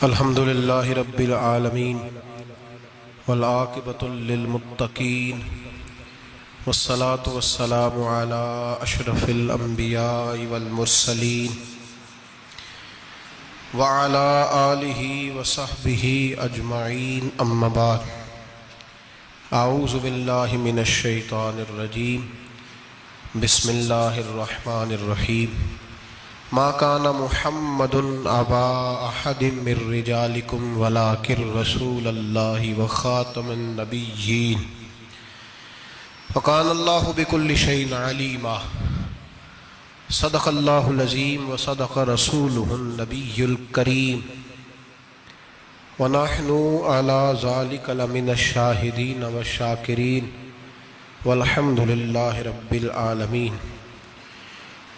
الحمد للہ رب العالمین والعاقبۃ للمتقین والصلاة والسلام علی اشرف الانبیاء والمرسلین وعلی آلہ وصحبہ اجمعین اما بعد اعوذ باللہ من الشیطان الرجیم بسم اللہ الرحمن الرحیم ما كان محمد ابا احد من رجالكم ولكن رسول الله وخاتم النبيين وكان الله بكل شيء عليما صدق الله العظيم وصدق رسوله النبي الكريم ونحن على ذلك لمن الشاهدين والشاكرين والحمد لله رب العالمين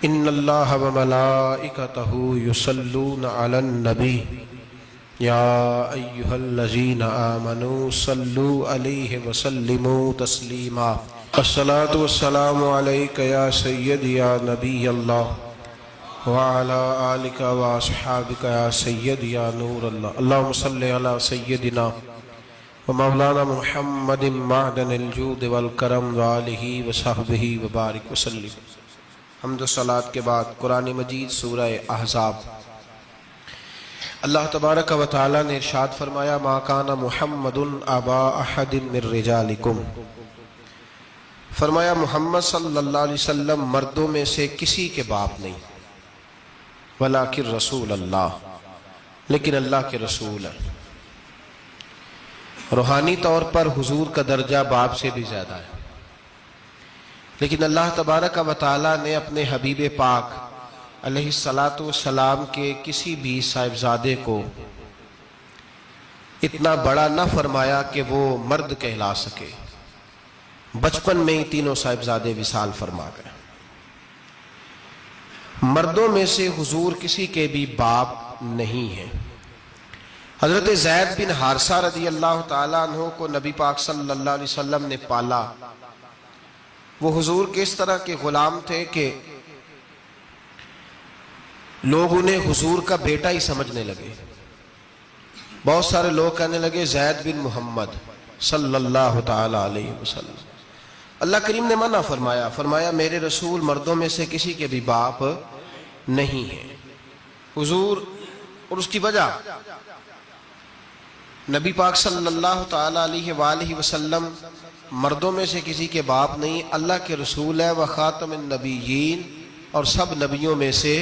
ان اللہ وملائکتہ یصلون علی النبی یا ایہا الذین آمنوا صلوا علیہ وسلموا تسلیما الصلاة والسلام علیک یا سیدی یا نبی اللہ وعلی آلک واصحابک یا سیدی یا نور اللہ اللہم صلی علی سیدنا ومولانا محمد معدن الجود والکرم وآلہ وصحبہ وبارک وسلم۔ حمد و صلاۃ کے بعد قرآن مجید سورہ احزاب۔ اللہ تبارک و تعالی نے ارشاد فرمایا ما کان محمد ابا احد من رجالکم، فرمایا محمد صلی اللہ علیہ وسلم مردوں میں سے کسی کے باپ نہیں، ولیکن رسول اللہ، لیکن اللہ کے رسول ہے۔ روحانی طور پر حضور کا درجہ باپ سے بھی زیادہ ہے، لیکن اللہ تبارک و تعالیٰ نے اپنے حبیب پاک علیہ السلام کے کسی بھی صاحبزادے کو اتنا بڑا نہ فرمایا کہ وہ مرد کہلا سکے۔ بچپن میں ہی تینوں صاحبزادے وصال فرما گئے۔ مردوں میں سے حضور کسی کے بھی باپ نہیں ہیں۔ حضرت زید بن حارثہ رضی اللہ تعالیٰ عنہ کو نبی پاک صلی اللہ علیہ وسلم نے پالا۔ وہ حضور کے اس طرح کے غلام تھے کہ لوگ انہیں حضور کا بیٹا ہی سمجھنے لگے۔ بہت سارے لوگ کہنے لگے زید بن محمد صلی اللہ تعالی علیہ وسلم۔ اللہ کریم نے منع فرمایا، فرمایا میرے رسول مردوں میں سے کسی کے بھی باپ نہیں ہیں۔ حضور اور اس کی وجہ نبی پاک صلی اللہ تعالی علیہ وآلہ وسلم مردوں میں سے کسی کے باپ نہیں، اللہ کے رسول ہے، وخاتم النبیین، اور سب نبیوں میں سے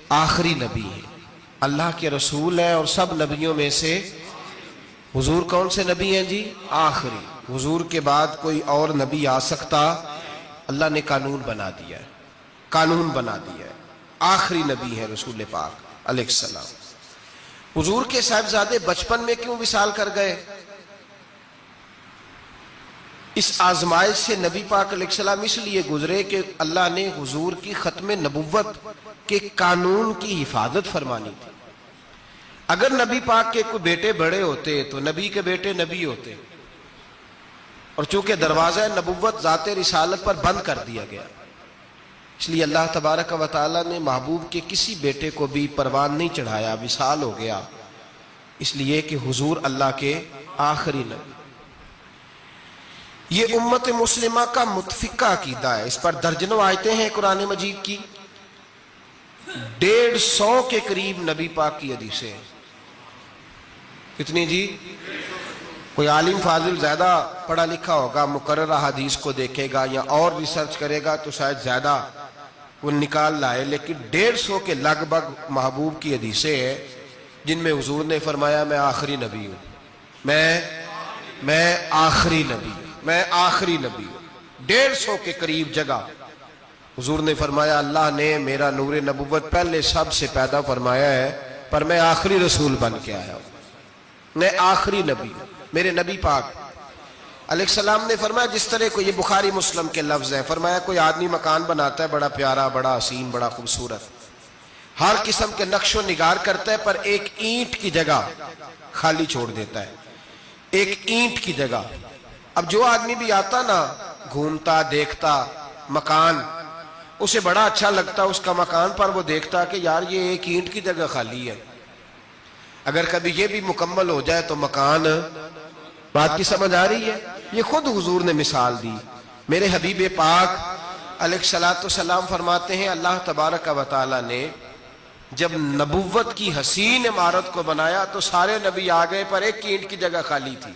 آخری نبی ہے۔ اللہ کے رسول ہے اور سب نبیوں میں سے حضور کون سے نبی ہیں جی؟ آخری۔ حضور کے بعد کوئی اور نبی آ سکتا؟ اللہ نے قانون بنا دیا ہے، قانون بنا دیا ہے، آخری نبی ہے رسول پاک علیہ السلام۔ حضور کے صاحبزادے بچپن میں کیوں وصال کر گئے؟ اس آزمائش سے نبی پاک علیہ السلام اس لیے گزرے کہ اللہ نے حضور کی ختم نبوت کے قانون کی حفاظت فرمانی تھی۔ اگر نبی پاک کے کوئی بیٹے بڑے ہوتے تو نبی کے بیٹے نبی ہوتے، اور چونکہ دروازہ نبوت ذات رسالت پر بند کر دیا گیا، اس لیے اللہ تبارک و تعالی نے محبوب کے کسی بیٹے کو بھی پروان نہیں چڑھایا، وصال ہو گیا، اس لیے کہ حضور اللہ کے آخری نبی۔ یہ امت مسلمہ کا متفقہ عقیدہ ہے، اس پر درجنوں آیتیں ہیں قرآن مجید کی، 150 کے قریب نبی پاک کی حدیثیں ہیں۔ کتنی جی؟ کوئی عالم فاضل زیادہ پڑھا لکھا ہوگا، مقررہ حدیث کو دیکھے گا یا اور ریسرچ کرے گا تو شاید زیادہ وہ نکال لائے، لیکن 150 کے لگ بھگ محبوب کی حدیثیں ہیں جن میں حضور نے فرمایا میں آخری نبی ہوں، میں آخری نبی ہوں، میں آخری نبی ہوں۔ 150 کے قریب جگہ حضور نے فرمایا اللہ نے میرا نور نبوت پہلے سب سے پیدا فرمایا ہے، پر میں آخری رسول بن کے آیا ہوں، میں آخری نبی ہوں۔ میرے نبی پاک علیہ السلام نے فرمایا، جس طرح کو یہ بخاری مسلم کے لفظ ہیں، فرمایا کوئی آدمی مکان بناتا ہے بڑا پیارا، بڑا حسین، بڑا خوبصورت، ہر قسم کے نقش و نگار کرتا ہے، پر ایک اینٹ کی جگہ خالی چھوڑ دیتا ہے، ایک اینٹ کی جگہ۔ اب جو آدمی بھی آتا نا، گھومتا دیکھتا مکان، اسے بڑا اچھا لگتا اس کا مکان، پر وہ دیکھتا کہ یار یہ ایک اینٹ کی جگہ خالی ہے۔ اگر کبھی یہ بھی مکمل ہو جائے تو مکان، بات کی سمجھ آ رہی ہے؟ یہ خود حضور نے مثال دی۔ میرے حبیب پاک علیہ الصلوۃ والسلام فرماتے ہیں اللہ تبارک و تعالی نے جب نبوت کی حسین عمارت کو بنایا تو سارے نبی آ گئے پر ایک اینٹ کی جگہ خالی تھی۔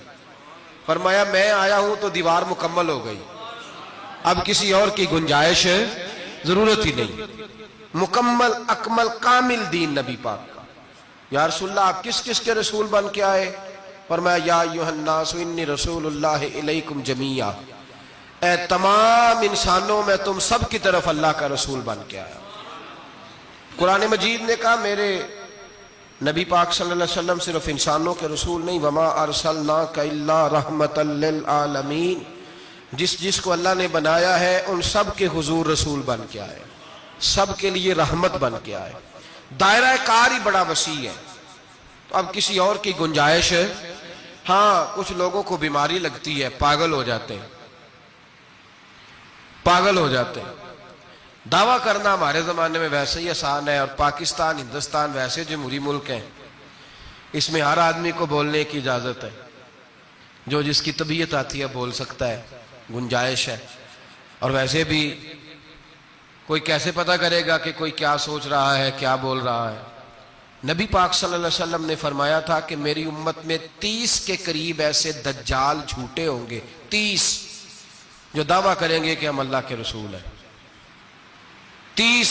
فرمایا میں آیا ہوں تو دیوار مکمل ہو گئی، اب کسی اور کی گنجائش ضرورت ہی نہیں۔ مکمل اکمل کامل دین نبی پاک کا۔ یا رسول اللہ آپ کس کس کے رسول بن کے آئے؟ فرمایا یا ایھا الناس انی رسول اللہ الیکم جمیعا، اے تمام انسانوں میں تم سب کی طرف اللہ کا رسول بن کے آیا۔ قرآن مجید نے کہا میرے نبی پاک صلی اللہ علیہ وسلم صرف انسانوں کے رسول نہیں، وما ارسلناک الا رحمۃ للعالمین، جس جس کو اللہ نے بنایا ہے ان سب کے حضور رسول بن کے آئے، سب کے لیے رحمت بن کے آئے۔ دائرہ کار ہی بڑا وسیع ہے، تو اب کسی اور کی گنجائش ہے؟ ہاں کچھ لوگوں کو بیماری لگتی ہے، پاگل ہو جاتے ہیں، پاگل ہو جاتے ہیں۔ دعویٰ کرنا ہمارے زمانے میں ویسے ہی آسان ہے، اور پاکستان ہندوستان ویسے جمہوری ملک ہیں، اس میں ہر آدمی کو بولنے کی اجازت ہے، جو جس کی طبیعت آتی ہے بول سکتا ہے، گنجائش ہے۔ اور ویسے بھی کوئی کیسے پتہ کرے گا کہ کوئی کیا سوچ رہا ہے، کیا بول رہا ہے؟ نبی پاک صلی اللہ علیہ وسلم نے فرمایا تھا کہ میری امت میں 30 کے قریب ایسے دجال جھوٹے ہوں گے، 30 جو دعویٰ کریں گے کہ ہم اللہ کے رسول ہیں، 30۔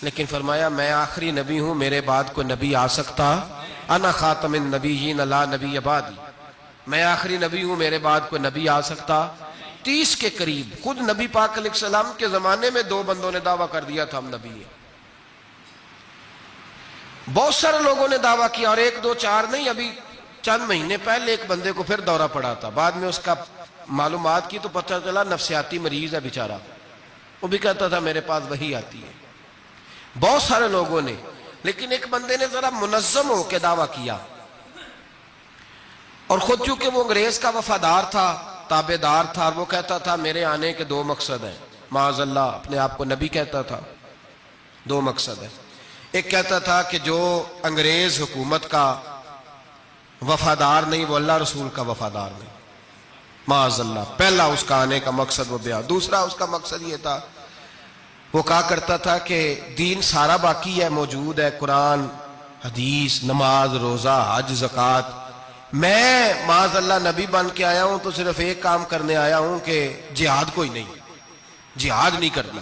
لیکن فرمایا میں آخری نبی ہوں، میرے بعد کوئی نبی آ سکتا، انا خاتم النبیین لا نبی بعدی، میں آخری نبی ہوں، میرے بعد کوئی نبی آ سکتا۔ 30 کے قریب۔ خود نبی پاک علیہ السلام کے زمانے میں 2 بندوں نے دعویٰ کر دیا تھا ہم نبی ہیں، بہت سارے لوگوں نے دعویٰ کیا، اور 1 2 4 نہیں، ابھی چند مہینے پہلے ایک بندے کو پھر دورہ پڑا تھا، بعد میں اس کا معلومات کی تو پتہ چلا نفسیاتی مریض ہے بیچارہ، وہ بھی کہتا تھا میرے پاس وحی آتی ہے۔ بہت سارے لوگوں نے، لیکن ایک بندے نے ذرا منظم ہو کے دعویٰ کیا، اور خود چونکہ وہ انگریز کا وفادار تھا، تابع دار تھا، اور وہ کہتا تھا میرے آنے کے 2 مقصد ہیں، معاذ اللہ اپنے آپ کو نبی کہتا تھا، 2 مقصد ہیں۔ ایک کہتا تھا کہ جو انگریز حکومت کا وفادار نہیں وہ اللہ رسول کا وفادار نہیں، معاذ اللہ۔ پہلا اس کا آنے کا مقصد وہ بیان۔ دوسرا اس کا مقصد یہ تھا، وہ کہا کرتا تھا کہ دین سارا باقی ہے، موجود ہے، قرآن، حدیث، نماز، روزہ، حج، زکوٰۃ، میں معاذ اللہ نبی بن کے آیا ہوں تو صرف ایک کام کرنے آیا ہوں کہ جہاد کوئی نہیں، جہاد نہیں کرنا،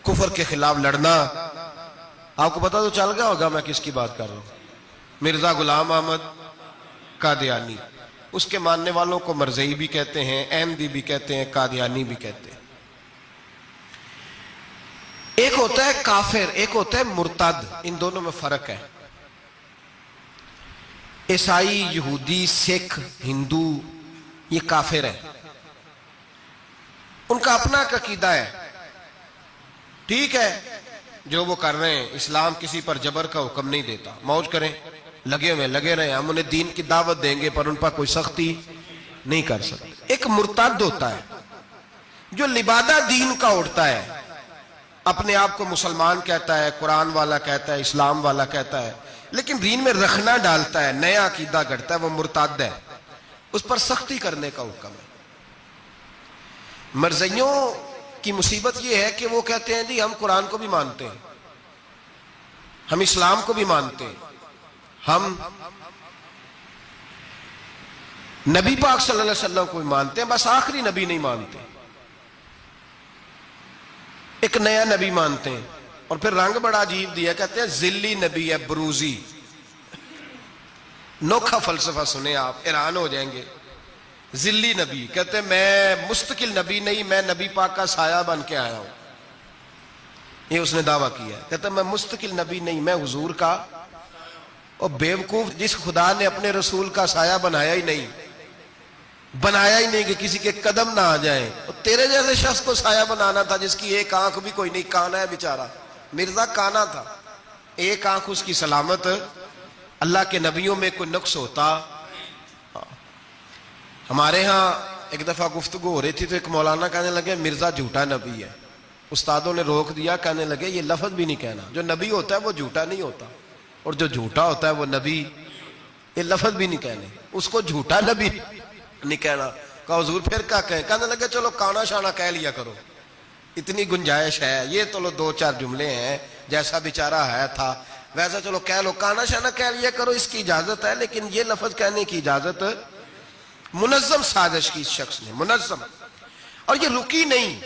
کفر کے خلاف لڑنا۔ آپ کو پتہ تو چل گیا ہوگا میں کس کی بات کر رہا ہوں، مرزا غلام احمد قادیانی۔ اس کے ماننے والوں کو مرزئی بھی کہتے ہیں، احمدی بھی کہتے ہیں، قادیانی بھی کہتے ہیں۔ ایک ہوتا ہے کافر، ایک ہوتا ہے مرتد، ان دونوں میں فرق ہے۔ عیسائی، یہودی، سکھ، ہندو یہ کافر ہیں، ان کا اپنا عقیدہ ہے، ٹھیک ہے جو وہ کر رہے ہیں، اسلام کسی پر جبر کا حکم نہیں دیتا، موج کریں، لگے ہوئے لگے رہے، ہم انہیں دین کی دعوت دیں گے پر ان پر کوئی سختی نہیں کر سکتے۔ ایک مرتد ہوتا ہے جو لبادہ دین کا اڑتا ہے، اپنے آپ کو مسلمان کہتا ہے، قرآن والا کہتا ہے، اسلام والا کہتا ہے، لیکن دین میں رخنا ڈالتا ہے، نیا عقیدہ گھڑتا ہے، وہ مرتد ہے، اس پر سختی کرنے کا حکم ہے۔ مرزائیوں کی مصیبت یہ ہے کہ وہ کہتے ہیں جی ہم قرآن کو بھی مانتے ہیں، ہم اسلام کو بھی مانتے ہیں، ہم نبی پاک صلی اللہ علیہ وسلم کو بھی مانتے ہیں، بس آخری نبی نہیں مانتے، ایک نیا نبی مانتے ہیں، اور پھر رنگ بڑا عجیب دیا، کہتے ہیں ذلی نبی ہے، بروزی۔ نوکھا فلسفہ سنیں آپ حیران ہو جائیں گے۔ ذلی نبی کہتے ہیں میں مستقل نبی نہیں، میں نبی پاک کا سایہ بن کے آیا ہوں، یہ اس نے دعویٰ کیا ہے۔ کہتے ہیں میں مستقل نبی نہیں، میں حضور کا۔ اور بیوقوف، جس خدا نے اپنے رسول کا سایہ بنایا ہی نہیں کہ کسی کے قدم نہ آ جائیں، اور تیرے جیسے شخص کو سایہ بنانا تھا جس کی ایک آنکھ بھی کوئی نہیں، کانا ہے بیچارہ، مرزا کانا تھا، ایک آنکھ اس کی سلامت۔ اللہ کے نبیوں میں کوئی نقص ہوتا؟ ہمارے ہاں ایک دفعہ گفتگو ہو رہی تھی تو ایک مولانا کہنے لگے مرزا جھوٹا نبی ہے، استادوں نے روک دیا، کہنے لگے یہ لفظ بھی نہیں کہنا، جو نبی ہوتا ہے وہ جھوٹا نہیں ہوتا، اور جو جھوٹا ہوتا ہے وہ نبی یہ لفظ بھی نہیں کہنے، اس کو جھوٹا نبی نہیں کہنا. کہا حضور پھر کیا کہیں؟ کہنے لگے چلو کانا شانا کہہ لیا کرو، اتنی گنجائش ہے، یہ تو لو 2-4 جملے ہیں، جیسا بیچارہ ہے تھا ویسا چلو کہہ لو، کانا شانا کہہ لیا کرو، اس کی اجازت ہے، لیکن یہ لفظ کہنے کی اجازت منظم سازش کی اس شخص نے، منظم. اور یہ رکی نہیں.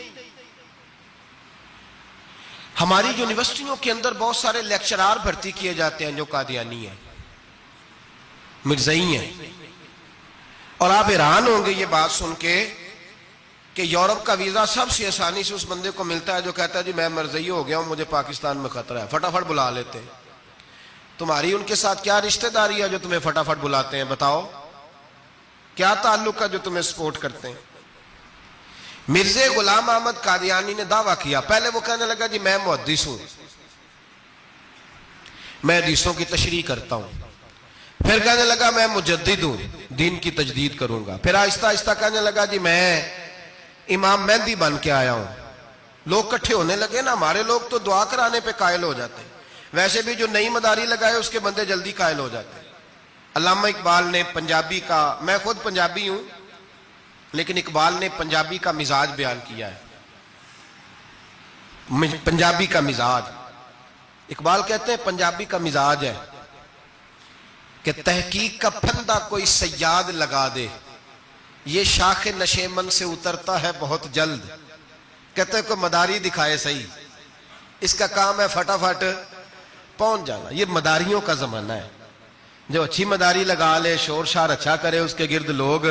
ہماری یونیورسٹیوں کے اندر بہت سارے لیکچرار بھرتی کیے جاتے ہیں جو قادیانی ہیں، مرزائی ہیں، اور آپ حیران ہوں گے یہ بات سن کے کہ یورپ کا ویزا سب سے آسانی سے اس بندے کو ملتا ہے جو کہتا ہے جی میں مرزائی ہو گیا ہوں، مجھے پاکستان میں خطرہ ہے، فٹافٹ بلا لیتے ہیں. تمہاری ان کے ساتھ کیا رشتہ داری ہے جو تمہیں فٹافٹ بلاتے ہیں؟ بتاؤ کیا تعلق ہے جو تمہیں سپورٹ کرتے ہیں؟ مرزا غلام احمد قادیانی نے دعویٰ کیا، پہلے وہ کہنے لگا جی میں محدث ہوں، میں حدیثوں کی تشریح کرتا ہوں. پھر کہنے لگا میں مجدد ہوں، دین کی تجدید کروں گا. پھر آہستہ آہستہ کہنے لگا جی میں امام مہدی بن کے آیا ہوں. لوگ کٹھے ہونے لگے نا، ہمارے لوگ تو دعا کرانے پہ قائل ہو جاتے ہیں، ویسے بھی جو نئی مداری لگائے اس کے بندے جلدی قائل ہو جاتے ہیں. علامہ اقبال نے پنجابی کا، میں خود پنجابی ہوں لیکن اقبال نے پنجابی کا مزاج بیان کیا ہے. پنجابی کا مزاج، اقبال کہتے ہیں پنجابی کا مزاج ہے کہ تحقیق کا پھندا کوئی سیاد لگا دے، یہ شاخ نشیمن سے اترتا ہے بہت جلد. کہتے ہیں کوئی مداری دکھائے صحیح، اس کا کام ہے فٹافٹ پہنچ جانا. یہ مداریوں کا زمانہ ہے، جو اچھی مداری لگا لے، شور شار اچھا کرے، اس کے گرد لوگ،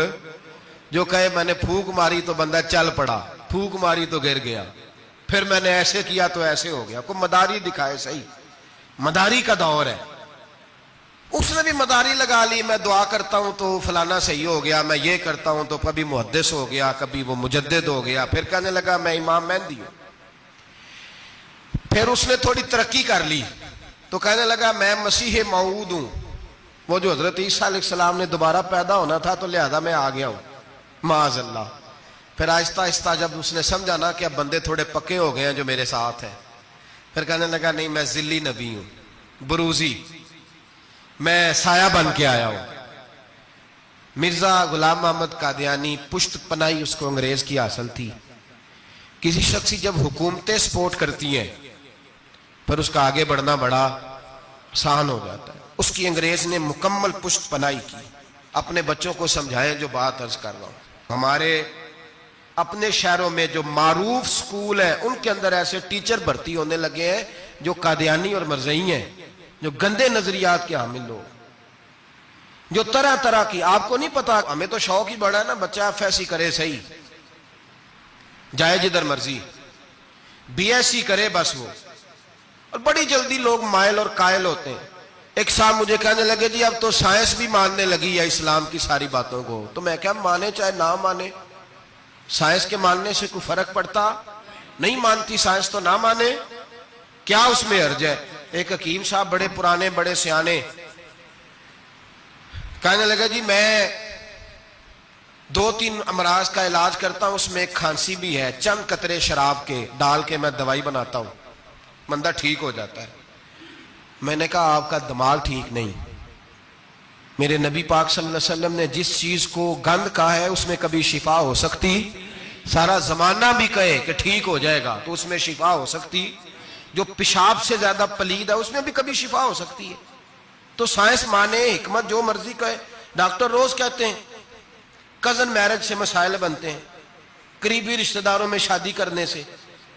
جو کہے میں نے پھونک ماری تو بندہ چل پڑا، پھونک ماری تو گر گیا، پھر میں نے ایسے کیا تو ایسے ہو گیا. کوئی مداری دکھائے صحیح، مداری کا دور ہے. اس نے بھی مداری لگا لی، میں دعا کرتا ہوں تو فلانا صحیح ہو گیا، میں یہ کرتا ہوں تو کبھی محدث ہو گیا، کبھی وہ مجدد ہو گیا. پھر کہنے لگا میں امام مہدی ہوں. پھر اس نے تھوڑی ترقی کر لی تو کہنے لگا میں مسیح موعود ہوں، وہ جو حضرت عیسیٰ علیہ السلام نے دوبارہ پیدا ہونا تھا تو لہذا میں آ گیا ہوں، معاذ اللہ. پھر آہستہ آہستہ جب اس نے سمجھا نا کہ اب بندے تھوڑے پکے ہو گئے ہیں جو میرے ساتھ ہیں، پھر کہنے لگا نہیں میں ذلی نبی ہوں، بروزی، میں سایہ بن کے آیا ہوں. مرزا غلام احمد قادیانی پشت پناہی اس کو انگریز کی حاصل تھی. کسی شخصی جب حکومتیں سپورٹ کرتی ہیں پھر اس کا آگے بڑھنا بڑا آسان ہو جاتا ہے. اس کی انگریز نے مکمل پشت پناہی کی. اپنے بچوں کو سمجھائیں جو بات عرض کر رہا ہوں. ہمارے اپنے شہروں میں جو معروف سکول ہیں ان کے اندر ایسے ٹیچر بھرتی ہونے لگے ہیں جو قادیانی اور مرزائی ہیں، جو گندے نظریات کے حامل لوگ، جو طرح طرح کی، آپ کو نہیں پتا، ہمیں تو شوق ہی بڑا ہے نا، بچہ ایف ایس سی کرے صحیح، جائے جدھر مرضی، بی ایس سی کرے بس وہ، اور بڑی جلدی لوگ مائل اور قائل ہوتے ہیں. ایک صاحب مجھے کہنے لگے جی اب تو سائنس بھی ماننے لگی ہے اسلام کی ساری باتوں کو. تو میں کیا مانے چاہے نہ مانے، سائنس کے ماننے سے کوئی فرق پڑتا؟ نہیں مانتی سائنس تو نہ مانے، کیا اس میں حرج ہے؟ ایک حکیم صاحب بڑے پرانے بڑے سیانے کہنے لگا جی میں 2-3 امراض کا علاج کرتا ہوں، اس میں ایک کھانسی بھی ہے، چند قطرے شراب کے ڈال کے میں دوائی بناتا ہوں، بندہ ٹھیک ہو جاتا ہے. میں نے کہا آپ کا دماغ ٹھیک نہیں. میرے نبی پاک صلی اللہ علیہ وسلم نے جس چیز کو گند کہا ہے اس میں کبھی شفا ہو سکتی، سارا زمانہ بھی کہے کہ ٹھیک ہو جائے گا تو اس میں شفا ہو سکتی. جو پیشاب سے زیادہ پلید ہے اس میں بھی کبھی شفا ہو سکتی ہے. تو سائنس مانے، حکمت جو مرضی کہے. ڈاکٹر روز کہتے ہیں کزن میرج سے مسائل بنتے ہیں، قریبی رشتہ داروں میں شادی کرنے سے.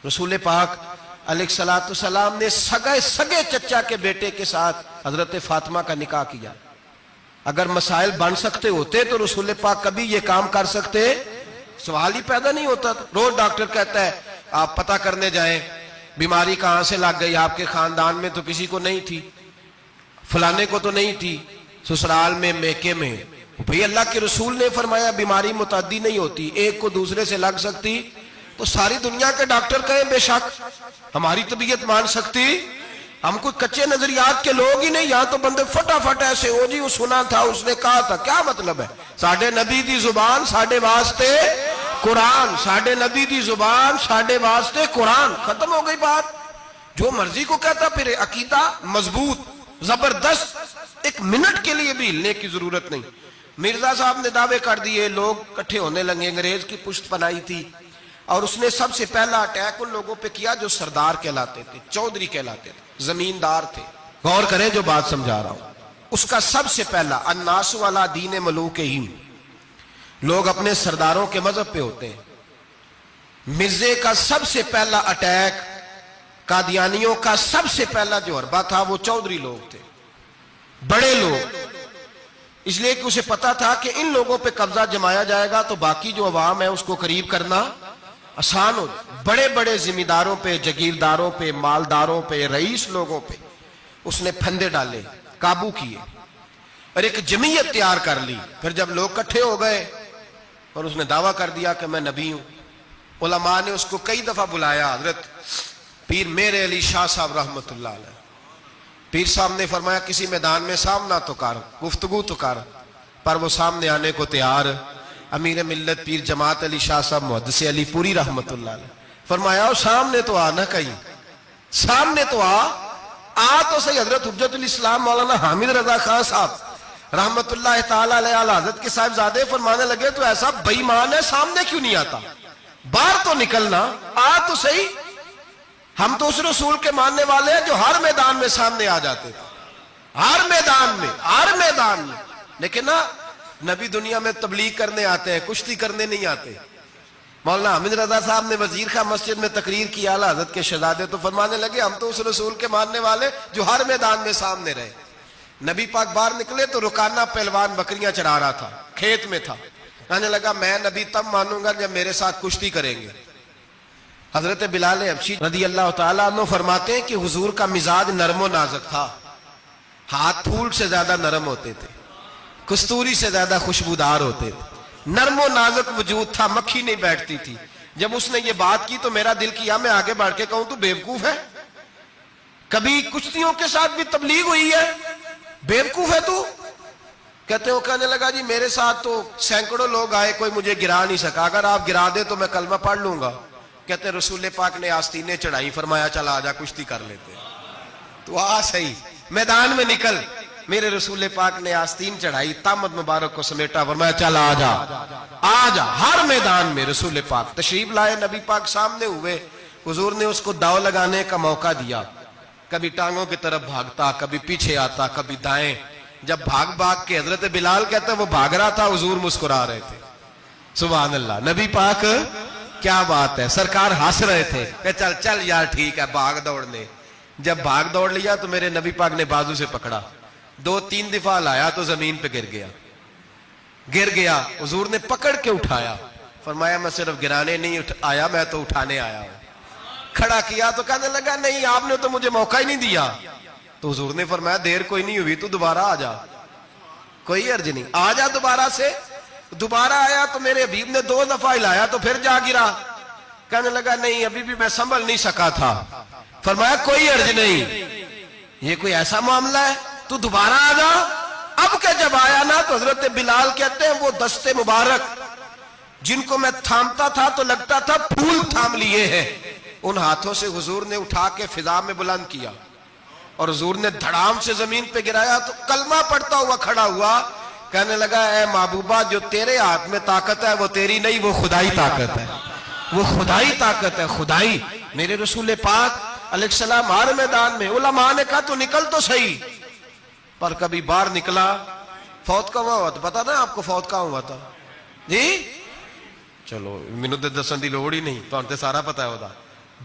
رسول پاک علیہ السلام نے سگے چچا کے بیٹے کے ساتھ حضرت فاطمہ کا نکاح کیا. اگر مسائل بن سکتے ہوتے تو رسول پاک کبھی یہ کام کر سکتے؟ سوال ہی پیدا نہیں ہوتا. روز ڈاکٹر کہتا ہے آپ پتہ کرنے جائیں بیماری کہاں سے لگ گئی، آپ کے خاندان میں تو کسی کو نہیں تھی، فلانے کو تو نہیں تھی، سسرال میں میکے میں. بھئی اللہ کے رسول نے فرمایا بیماری متعدی نہیں ہوتی، ایک کو دوسرے سے لگ سکتی. تو ساری دنیا کے ڈاکٹر کہیں بے شک ہماری طبیعت مان سکتی. ہم کوئی کچے نظریات کے لوگ ہی نہیں، یہاں تو بندے فٹافٹ ایسے ہو جی وہ سنا تھا اس نے کہا تھا. کیا مطلب ہے؟ ساڈے نبی دی زبان ساڈے واسطے قرآن، ساڈے نبی دی زبان ساڈے واسطے قرآن، ختم ہو گئی بات. جو مرضی کو کہتا. پھر عقیدہ مضبوط، زبردست، ایک منٹ کے لیے بھی ہلنے کی ضرورت نہیں۔ مرزا صاحب نے دعوے کر دیے، لوگ اکٹھے ہونے لگے، انگریز کی پشت بنائی تھی، اور اس نے سب سے پہلا اٹیک ان لوگوں پہ کیا جو سردار کہلاتے تھے، چودھری کہلاتے تھے، زمیندار تھے۔ غور کریں جو بات سمجھا رہا ہوں۔ اس کا سب سے پہلا الناس والا دین ملوکہم، لوگ اپنے سرداروں کے مذہب پہ ہوتے ہیں۔ مرزے کا سب سے پہلا اٹیک، قادیانیوں کا سب سے پہلا جو حربہ تھا وہ چودھری لوگ تھے، بڑے لوگ، اس لیے کہ اسے پتا تھا کہ ان لوگوں پہ قبضہ جمایا جائے گا تو باقی جو عوام ہے اس کو قریب کرنا آسان ہو۔ بڑے بڑے ذمہ داروں پہ، جگیرداروں پہ، مالداروں پہ، رئیس لوگوں پہ اس نے پھندے ڈالے، قابو کیے، اور ایک جمعیت تیار کر لی۔ پھر جب لوگ اکٹھے ہو گئے اور اس نے دعویٰ کر دیا کہ میں نبی ہوں، علماء نے اس کو کئی دفعہ بلایا۔ حضرت پیر میر علی شاہ صاحب رحمت اللہ علیہ، پیر صاحب نے فرمایا کسی میدان میں سامنا تو کر، گفتگو تو کر، پر وہ سامنے آنے کو تیار۔ امیر ملت پیر جماعت علی شاہ صاحب محدث علی پوری رحمت اللہ علیہ فرمایا سامنے تو آ، نہ کہیں سامنے تو آ تو صحیح۔ حضرت حجت الاسلام مولانا حامد رضا خان صاحب رحمت اللہ تعالی علیہ حضرت کے صاحبزادے فرمانے لگے تو ایسا بے ایمان ہے، سامنے کیوں نہیں آتا؟ باہر تو نکلنا، آ تو صحیح۔ ہم تو اس رسول کے ماننے والے ہیں جو ہر میدان میں سامنے آ جاتے تھے، ہر میدان میں، ہر میدان میں۔ لیکن نا نبی دنیا میں تبلیغ کرنے آتے ہیں، کشتی کرنے نہیں آتے۔ مولانا حامد رضا صاحب نے وزیر خان مسجد میں تقریر کی، اعلیٰ حضرت کے شہزادے تو فرمانے لگے ہم تو اس رسول کے ماننے والے جو ہر میدان میں سامنے رہے۔ نبی پاک باہر نکلے تو رکانہ پہلوان بکریاں چرا رہا تھا، کھیت میں تھا، کہنے لگا میں نبی تب مانوں گا جب میرے ساتھ کشتی کریں گے۔ حضرت بلال حبشی رضی اللہ تعالیٰ عنہ فرماتے ہیں کہ حضور کا مزاج نرم و نازک تھا، ہاتھ پھول سے زیادہ نرم ہوتے تھے، کستوری سے زیادہ خوشبودار ہوتے تھے، نرم و نازک وجود تھا، مکھی نہیں بیٹھتی تھی۔ جب اس نے یہ بات کی تو میرا دل کیا میں آگے بڑھ کے کہوں تو بیوقوف ہے، کبھی کشتیوں کے ساتھ بھی تبلیغ ہوئی ہے، بیوقوف ہے تو؟ کہتے ہو، کہنے لگا جی میرے ساتھ تو سینکڑوں لوگ آئے، کوئی مجھے گرا نہیں سکا، اگر آپ گرا دیں تو میں کلمہ پڑھ لوں گا۔ کہتے ہیں رسول پاک نے آستینیں چڑھائی، فرمایا چل آجا کشتی کر لیتے، تو آ صحیح میدان میں نکل۔ میرے رسول پاک نے آستین چڑھائی، تامت مبارک کو سمیٹا، فرمایا چل آجا، آجا۔ ہر میدان میں رسول پاک تشریف لائے، نبی پاک سامنے ہوئے، حضور نے اس کو داؤ لگانے کا موقع دیا، کبھی ٹانگوں کی طرف بھاگتا، کبھی پیچھے آتا، کبھی دائیں۔ جب بھاگ کے حضرت بلال کہتے ہیں وہ بھاگ رہا تھا، حضور مسکرا رہے تھے، سبحان اللہ۔ نبی پاک کیا بات ہے، سرکار ہنس رہے تھے کہ چل چل یار ٹھیک ہے، بھاگ دوڑ لے۔ جب بھاگ دوڑ لیا تو میرے نبی پاک نے بازو سے پکڑا، 2-3 دفعہ لایا تو زمین پہ گر گیا۔ حضور نے پکڑ کے اٹھایا، فرمایا میں صرف گرانے نہیں آیا، میں تو اٹھانے آیا ہوں۔ کھڑا کیا تو کہنے لگا نہیں آپ نے تو مجھے موقع ہی نہیں دیا۔ تو حضور نے فرمایا دیر کوئی نہیں ہوئی، تو دوبارہ آ جا، کوئی عرض نہیں، آ جا دوبارہ سے۔ دوبارہ آیا تو میرے حبیب نے 2 دفعہ ہلایا تو پھر جا گرا، کہنے لگا نہیں ابھی بھی میں سنبھل نہیں سکا تھا۔ فرمایا کوئی عرض نہیں، یہ کوئی ایسا معاملہ ہے، تو دوبارہ آ جا۔ اب کہ جب آیا نا تو حضرت بلال کہتے ہیں وہ دستے مبارک جن کو میں تھامتا تھا تو لگتا تھا پھول تھام لیے ہیں، ان ہاتھوں سے حضور نے اٹھا کے فضا میں بلند کیا، اور حضور نے دھڑام سے زمین پہ گرایا تو کلمہ پڑھتا ہوا کھڑا ہوا، کہنے لگا اے محبوبہ جو تیرے ہاتھ میں طاقت ہے وہ تیری نہیں، وہ خدائی طاقت ہے، وہ خدائی طاقت ہے، خدائی۔ میرے رسول پاک علیہ السلام ہر میدان میں، علماء نے کہا تو نکل تو صحیح، پر کبھی باہر نکلا، فوت کا ہوا تھا، پتا نا آپ کو فوت کا ہوا تھا جی؟ چلو مینوں تے دسن دی لوڑ ہی نہیں، تہاں تے سارا پتا ہے ہوتا۔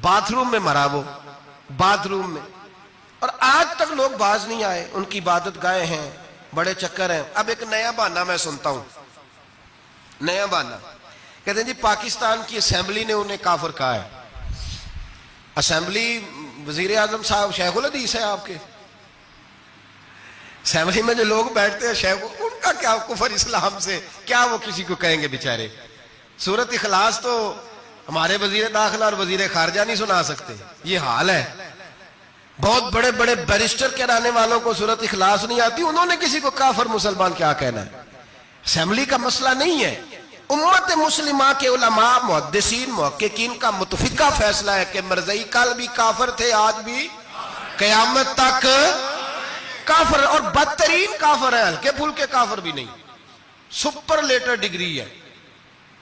باتھ روم میں مرا وہ، باتھ روم میں، اور آج تک لوگ باز نہیں آئے، ان کی عبادت گاہیں ہیں، بڑے چکر ہیں۔ اب ایک نیا بہانہ میں سنتا ہوں، نیا بہانہ، کہتے ہیں جی پاکستان کی اسمبلی نے انہیں کافر کہا ہے۔ اسمبلی وزیر اعظم صاحب شیخ الحدیث ہے آپ کے، اسمبلی میں جو لوگ بیٹھتے ہیں شیخ، ان کا کیا کفر اسلام سے، کیا وہ کسی کو کہیں گے بیچارے؟ سورۃ اخلاص تو ہمارے وزیر داخلہ اور وزیر خارجہ نہیں سنا سکتے، یہ حال ہے۔ بہت بڑے بڑے بیرسٹر کہلانے والوں کو سورۃ اخلاص نہیں آتی، انہوں نے کسی کو کافر مسلمان کیا کہنا ہے؟ اسمبلی کا مسئلہ نہیں ہے، امت مسلمہ کے علماء محدثین محققین کا متفقہ فیصلہ ہے کہ مرزائی کل بھی کافر تھے، آج بھی، قیامت تک کافر اور بدترین کافر ہے، ہلکے پھلکے کافر بھی نہیں، سپرلیٹر ڈگری ہے،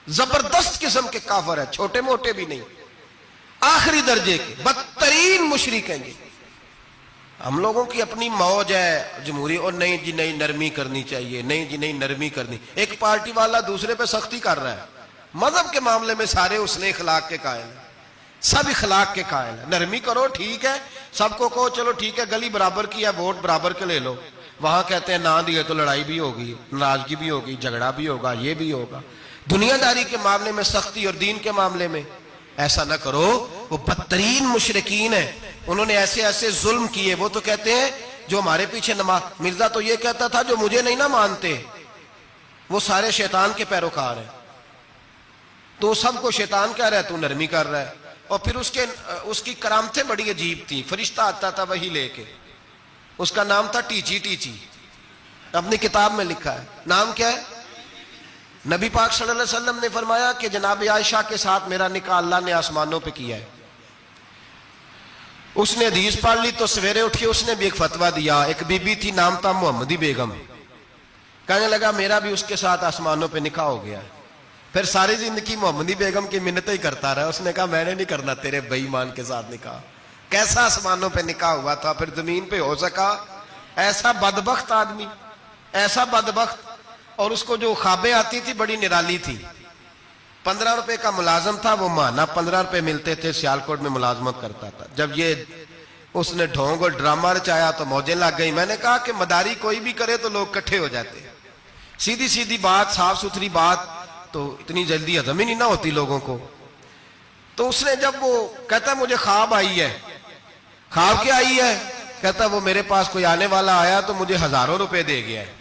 زبردست قسم کے کافر ہے، چھوٹے موٹے بھی نہیں، آخری درجے کے بدترین مشرک ہیں۔ ہم لوگوں کی اپنی موج ہے جمہوری، اور نہیں جی نہیں نرمی کرنی چاہیے، نہیں جی نہیں نرمی کرنی۔ ایک پارٹی والا دوسرے پہ سختی کر رہا ہے، مذہب کے معاملے میں سارے اس نے اخلاق کے قائل ہیں، سب اخلاق کے قائل ہیں، نرمی کرو ٹھیک ہے، سب کو کہو چلو ٹھیک ہے گلی برابر کی ہے، ووٹ برابر کے لے لو، وہاں کہتے ہیں نہ دیے تو لڑائی بھی ہوگی، ناراضگی بھی ہوگی، جھگڑا بھی ہوگا، یہ بھی ہوگا۔ دنیا داری کے معاملے میں سختی اور دین کے معاملے میں ایسا نہ کرو۔ وہ بدترین مشرکین ہیں، انہوں نے ایسے ایسے ظلم کیے۔ وہ تو کہتے ہیں جو ہمارے پیچھے نماز، مرزا تو یہ کہتا تھا جو مجھے نہیں نہ مانتے وہ سارے شیطان کے پیروکار ہیں، تو سب کو شیطان کہہ رہا ہے، تو نرمی کر رہا ہے۔ اور پھر اس کی کرامتیں بڑی عجیب تھی، فرشتہ آتا تھا وہی لے کے، اس کا نام تھا ٹیچی ٹیچی، اپنی کتاب میں لکھا ہے، نام کیا ہے؟ نبی پاک صلی اللہ علیہ وسلم نے فرمایا کہ جناب عائشہ کے ساتھ میرا نکاح اللہ نے آسمانوں پہ کیا ہے۔ اس نے حدیث پڑھ لی تو سویرے اٹھی اس نے بھی ایک فتویٰ دیا، ایک بی بی تھی نام تھا محمدی بیگم، کہنے لگا میرا بھی اس کے ساتھ آسمانوں پہ نکاح ہو گیا ہے۔ پھر ساری زندگی محمدی بیگم کی منتیں ہی کرتا رہا، اس نے کہا میں نے نہیں کرنا تیرے بے ایمان کے ساتھ نکاح۔ کیسا آسمانوں پہ نکاح ہوا تھا، پھر زمین پہ ہو سکا؟ ایسا بدبخت آدمی، ایسا بدبخت۔ اور اس کو جو خوابیں آتی تھی بڑی نرالی تھی۔ 15 روپے کا ملازم تھا، وہ ماہانہ 15 روپے ملتے تھے، سیالکوٹ میں ملازمت کرتا تھا۔ جب یہ اس نے ڈھونگ اور ڈرامہ رچایا تو موجیں لگ گئی۔ میں نے کہا کہ مداری کوئی بھی کرے تو لوگ کٹھے ہو جاتے ہیں، سیدھی سیدھی بات، صاف ستھری بات تو اتنی جلدی ہضم ہی نہیں نہ ہوتی لوگوں کو۔ تو اس نے جب وہ کہتا مجھے خواب آئی ہے، خواب کیا آئی ہے؟ کہتا وہ میرے پاس کوئی آنے والا آیا تو مجھے ہزاروں روپے دے گیا ہے۔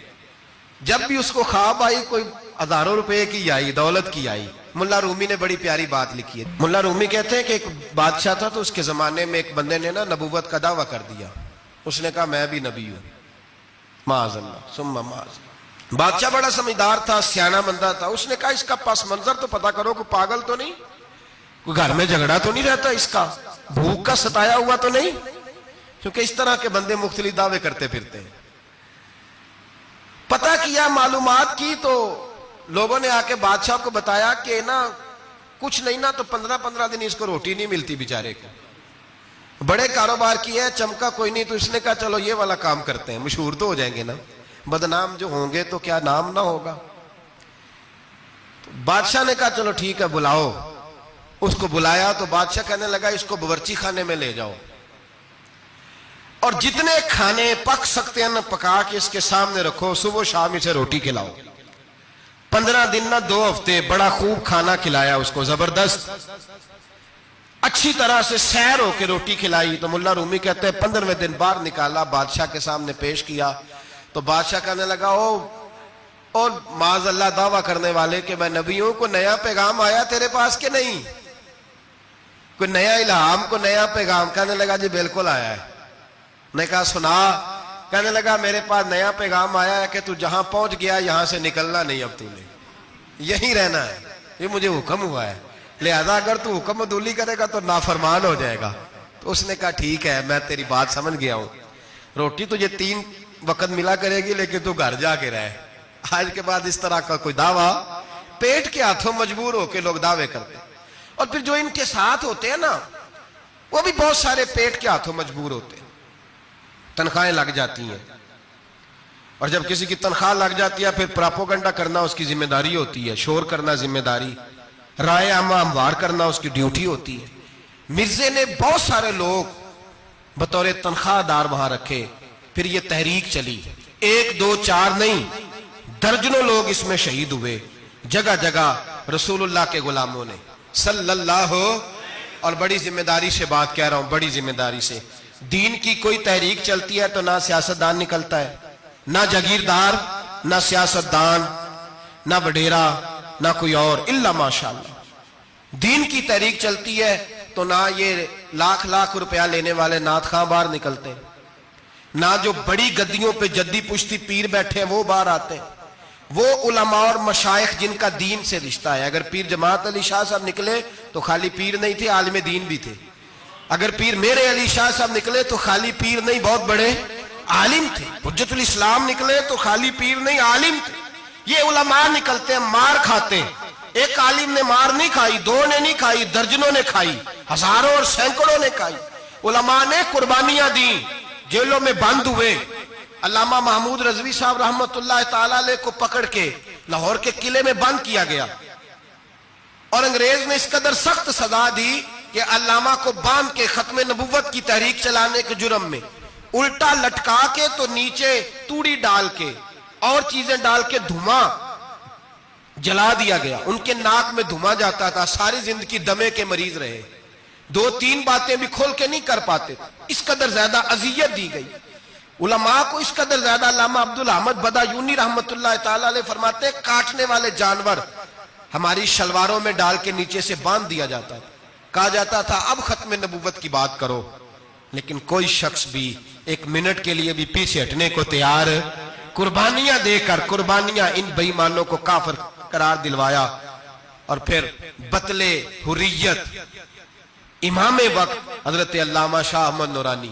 جب بھی اس کو خواب آئی کوئی ہزاروں روپے کی آئی، دولت کی آئی۔ ملا رومی نے بڑی پیاری بات لکھی ہے۔ ملا رومی کہتے ہیں کہ ایک بادشاہ تھا تو اس کے زمانے میں ایک بندے نے نا نبوت کا دعویٰ کر دیا، اس نے کہا میں بھی نبی ہوں، معاذ اللہ ثم معاذ۔ بادشاہ بڑا سمجھدار تھا، سیانہ بندہ تھا، اس نے کہا اس کا پس منظر تو پتہ کرو، کوئی پاگل تو نہیں، کوئی گھر میں جھگڑا تو نہیں رہتا، اس کا بھوک کا ستایا ہوا تو نہیں، کیونکہ اس طرح کے بندے مختلف دعوے کرتے پھرتے ہیں۔ پتہ کیا، معلومات کی، تو لوگوں نے آ کے بادشاہ کو بتایا کہ نا کچھ نہیں نا تو 15 دن اس کو روٹی نہیں ملتی بیچارے کو، بڑے کاروبار کیے ہیں، چمکا کوئی نہیں، تو اس نے کہا چلو یہ والا کام کرتے ہیں، مشہور تو ہو جائیں گے نا، بدنام جو ہوں گے تو کیا نام نہ ہوگا۔ بادشاہ نے کہا چلو ٹھیک ہے بلاؤ، اس کو بلایا تو بادشاہ کہنے لگا اس کو باورچی خانے میں لے جاؤ اور جتنے کھانے پک سکتے ہیں نا پکا کے اس کے سامنے رکھو، صبح شام اسے روٹی کھلاؤ۔ 15 دن نہ 2 ہفتے بڑا خوب کھانا کھلایا اس کو، زبردست اچھی طرح سے سیر ہو کے روٹی کھلائی۔ تو ملا رومی کہتے ہیں 15ویں دن باہر نکالا، بادشاہ کے سامنے پیش کیا تو بادشاہ کہنے لگا اور معاذ اللہ دعویٰ کرنے والے کہ میں نبی ہوں، کوئی نیا پیغام آیا تیرے پاس کہ نہیں، کوئی نیا الہام، کوئی نیا پیغام؟ کہنے لگا جی بالکل آیا ہے۔ نے کہا سنا؟ کہنے لگا میرے پاس نیا پیغام آیا ہے کہ تو جہاں پہنچ گیا یہاں سے نکلنا نہیں، اب تو نے یہیں رہنا ہے، یہ مجھے حکم ہوا ہے، لہذا اگر تو حکم عدولی کرے گا تو نافرمان ہو جائے گا۔ تو اس نے کہا ٹھیک ہے میں تیری بات سمجھ گیا ہوں، روٹی تجھے 3 وقت ملا کرے گی لیکن تو گھر جا کے رہے۔ آج کے بعد اس طرح کا کوئی دعویٰ، پیٹ کے ہاتھوں مجبور ہو کے لوگ دعوے کرتے ہیں۔ اور پھر جو ان کے ساتھ ہوتے ہیں نا وہ بھی بہت سارے پیٹ کے ہاتھوں مجبور ہوتے ہیں، تنخواہیں لگ جاتی ہیں، اور جب کسی کی تنخواہ لگ جاتی ہے پھر پراپوگنڈا کرنا اس کی ذمہ داری ہوتی ہے، شور کرنا ذمہ داری، رائے عامہ ہموار کرنا اس کی ڈیوٹی ہوتی ہے۔ مرزے نے بہت سارے لوگ بطور تنخواہ دار وہاں رکھے، پھر یہ تحریک چلی، 1 2 4 نہیں، درجنوں لوگ اس میں شہید ہوئے، جگہ جگہ رسول اللہ کے غلاموں نے صلی اللہ، اور بڑی ذمہ داری سے بات کہہ رہا ہوں، بڑی ذمہ داری سے۔ دین کی کوئی تحریک چلتی ہے تو نہ سیاستدان نکلتا ہے، نہ جاگیردار، نہ سیاستدان، نہ وڈیرا، نہ کوئی اور، الا ماشاءاللہ۔ دین کی تحریک چلتی ہے تو نہ یہ لاکھ روپیہ لینے والے نعت خواں باہر نکلتے ہیں، نہ جو بڑی گدیوں پہ جدی پشتی پیر بیٹھے ہیں وہ باہر آتے ہیں، وہ علماء اور مشائخ جن کا دین سے رشتہ ہے۔ اگر پیر جماعت علی شاہ صاحب نکلے تو خالی پیر نہیں تھے، عالم دین بھی تھے۔ اگر پیر میرے علی شاہ صاحب نکلے تو خالی پیر نہیں، بہت بڑے عالم تھے. حجت الاسلام نکلے تو خالی پیر نہیں، عالم تھے. یہ علماء نکلتے ہیں مار کھاتے ہیں. ایک عالم نے مار نہیں کھائی، دو نے نہیں کھائی، درجنوں نے کھائی، ہزاروں اور سینکڑوں نے کھائی. علماء نے قربانیاں دیں، جیلوں میں بند ہوئے. علامہ محمود رضوی صاحب رحمت اللہ تعالی علیہ کو پکڑ کے لاہور کے قلعے میں بند کیا گیا اور انگریز نے اس قدر سخت سزا دی کہ علامہ کو باندھ کے ختم نبوت کی تحریک چلانے کے جرم میں الٹا لٹکا کے تو نیچے توڑی ڈال کے اور چیزیں ڈال کے دھواں جلا دیا گیا. ان کے ناک میں دھواں جاتا تھا، ساری زندگی دمے کے مریض رہے، 2-3 باتیں بھی کھول کے نہیں کر پاتے. اس قدر زیادہ اذیت دی گئی علماء کو، اس قدر زیادہ. علامہ عبدالحمد بدایونی رحمت اللہ تعالی علیہ فرماتے کاٹنے والے جانور ہماری شلواروں میں ڈال کے نیچے سے باندھ دیا جاتا تھا. کہا جاتا تھا اب ختم نبوت کی بات کرو، لیکن کوئی شخص بھی ایک منٹ کے لیے بھی پیچھے ہٹنے کو تیار. قربانیاں دے کر قربانیاں ان بے ایمانوں کو کافر قرار دلوایا. اور پھر بطلِ حریت امام وقت حضرت علامہ شاہ احمد نورانی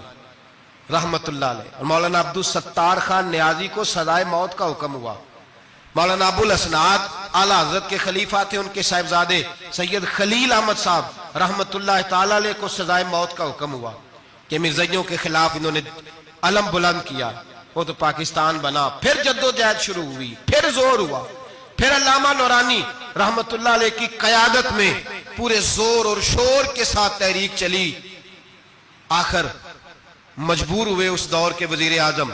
رحمت اللہ علیہ اور مولانا عبدالستار خان نیازی کو سزائے موت کا حکم ہوا. مولانا ابو الاسناد اعلیٰ حضرت کے خلیفہ تھے، ان کے صاحبزادے سید خلیل احمد صاحب رحمت اللہ تعالی علیہ کو سزائے موت کا حکم ہوا کہ مرزائیوں کے خلاف انہوں نے علم بلند کیا. وہ تو پاکستان بنا. پھر جدوجہد شروع ہوئی، پھر زور ہوا. پھر علامہ نورانی رحمت اللہ علیہ کی قیادت میں پورے زور اور شور کے ساتھ تحریک چلی. آخر مجبور ہوئے اس دور کے وزیر اعظم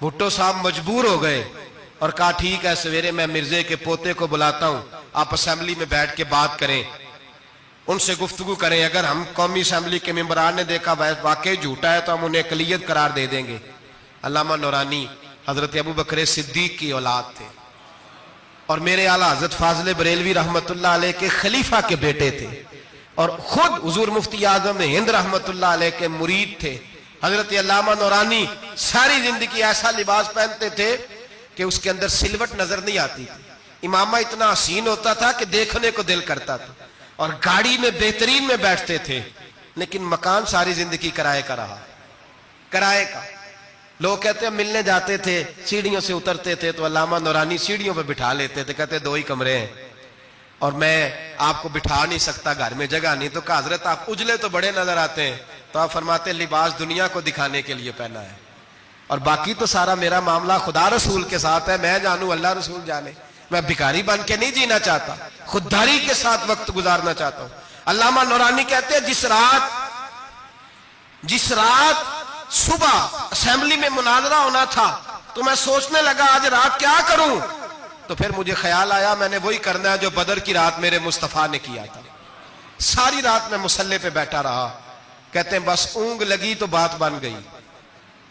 بھٹو صاحب مجبور ہو گئے اور کہا ٹھیک ہے سویرے میں مرزے کے پوتے کو بلاتا ہوں، آپ اسمبلی میں بیٹھ کے بات کریں، ان سے گفتگو کریں. اگر ہم قومی اسمبلی کے ممبران نے دیکھا واقعی جھوٹا ہے تو ہم انہیں اقلیت قرار دے دیں گے. علامہ نورانی حضرت ابو بکر صدیق کی اولاد تھے اور میرے اعلیٰ حضرت فاضل بریلوی رحمت اللہ علیہ کے خلیفہ کے بیٹے تھے اور خود حضور مفتی اعظم ہند رحمت اللہ علیہ کے مرید تھے. حضرت علامہ نورانی ساری زندگی ایسا لباس پہنتے تھے کہ اس کے اندر سلوٹ نظر نہیں آتی تھی. امامہ اتنا حسین ہوتا تھا کہ دیکھنے کو دل کرتا تھا اور گاڑی میں بہترین میں بیٹھتے تھے. لیکن مکان ساری زندگی کرائے کا رہا، کرائے کا. لوگ کہتے ہیں ملنے جاتے تھے سیڑھیوں سے اترتے تھے تو علامہ نورانی سیڑھیوں پہ بٹھا لیتے تھے، کہتے 2 ہی کمرے ہیں اور میں آپ کو بٹھا نہیں سکتا، گھر میں جگہ نہیں. تو کہا حضرت آپ اجلے تو بڑے نظر آتے ہیں. تو آپ فرماتے لباس دنیا کو دکھانے کے لیے پہنا ہے اور باقی تو سارا میرا معاملہ خدا رسول کے ساتھ ہے. میں جانوں اللہ رسول جانے. میں بھکاری بن کے نہیں جینا چاہتا، خودداری کے ساتھ وقت گزارنا چاہتا ہوں. علامہ نورانی کہتے ہیں جس رات صبح اسمبلی میں مناظرہ ہونا تھا تو میں سوچنے لگا آج رات کیا کروں. تو پھر مجھے خیال آیا میں نے وہی کرنا ہے جو بدر کی رات میرے مصطفیٰ نے کیا تھا. ساری رات میں مصلی پہ بیٹھا رہا. کہتے ہیں بس اونگ لگی تو بات بن گئی،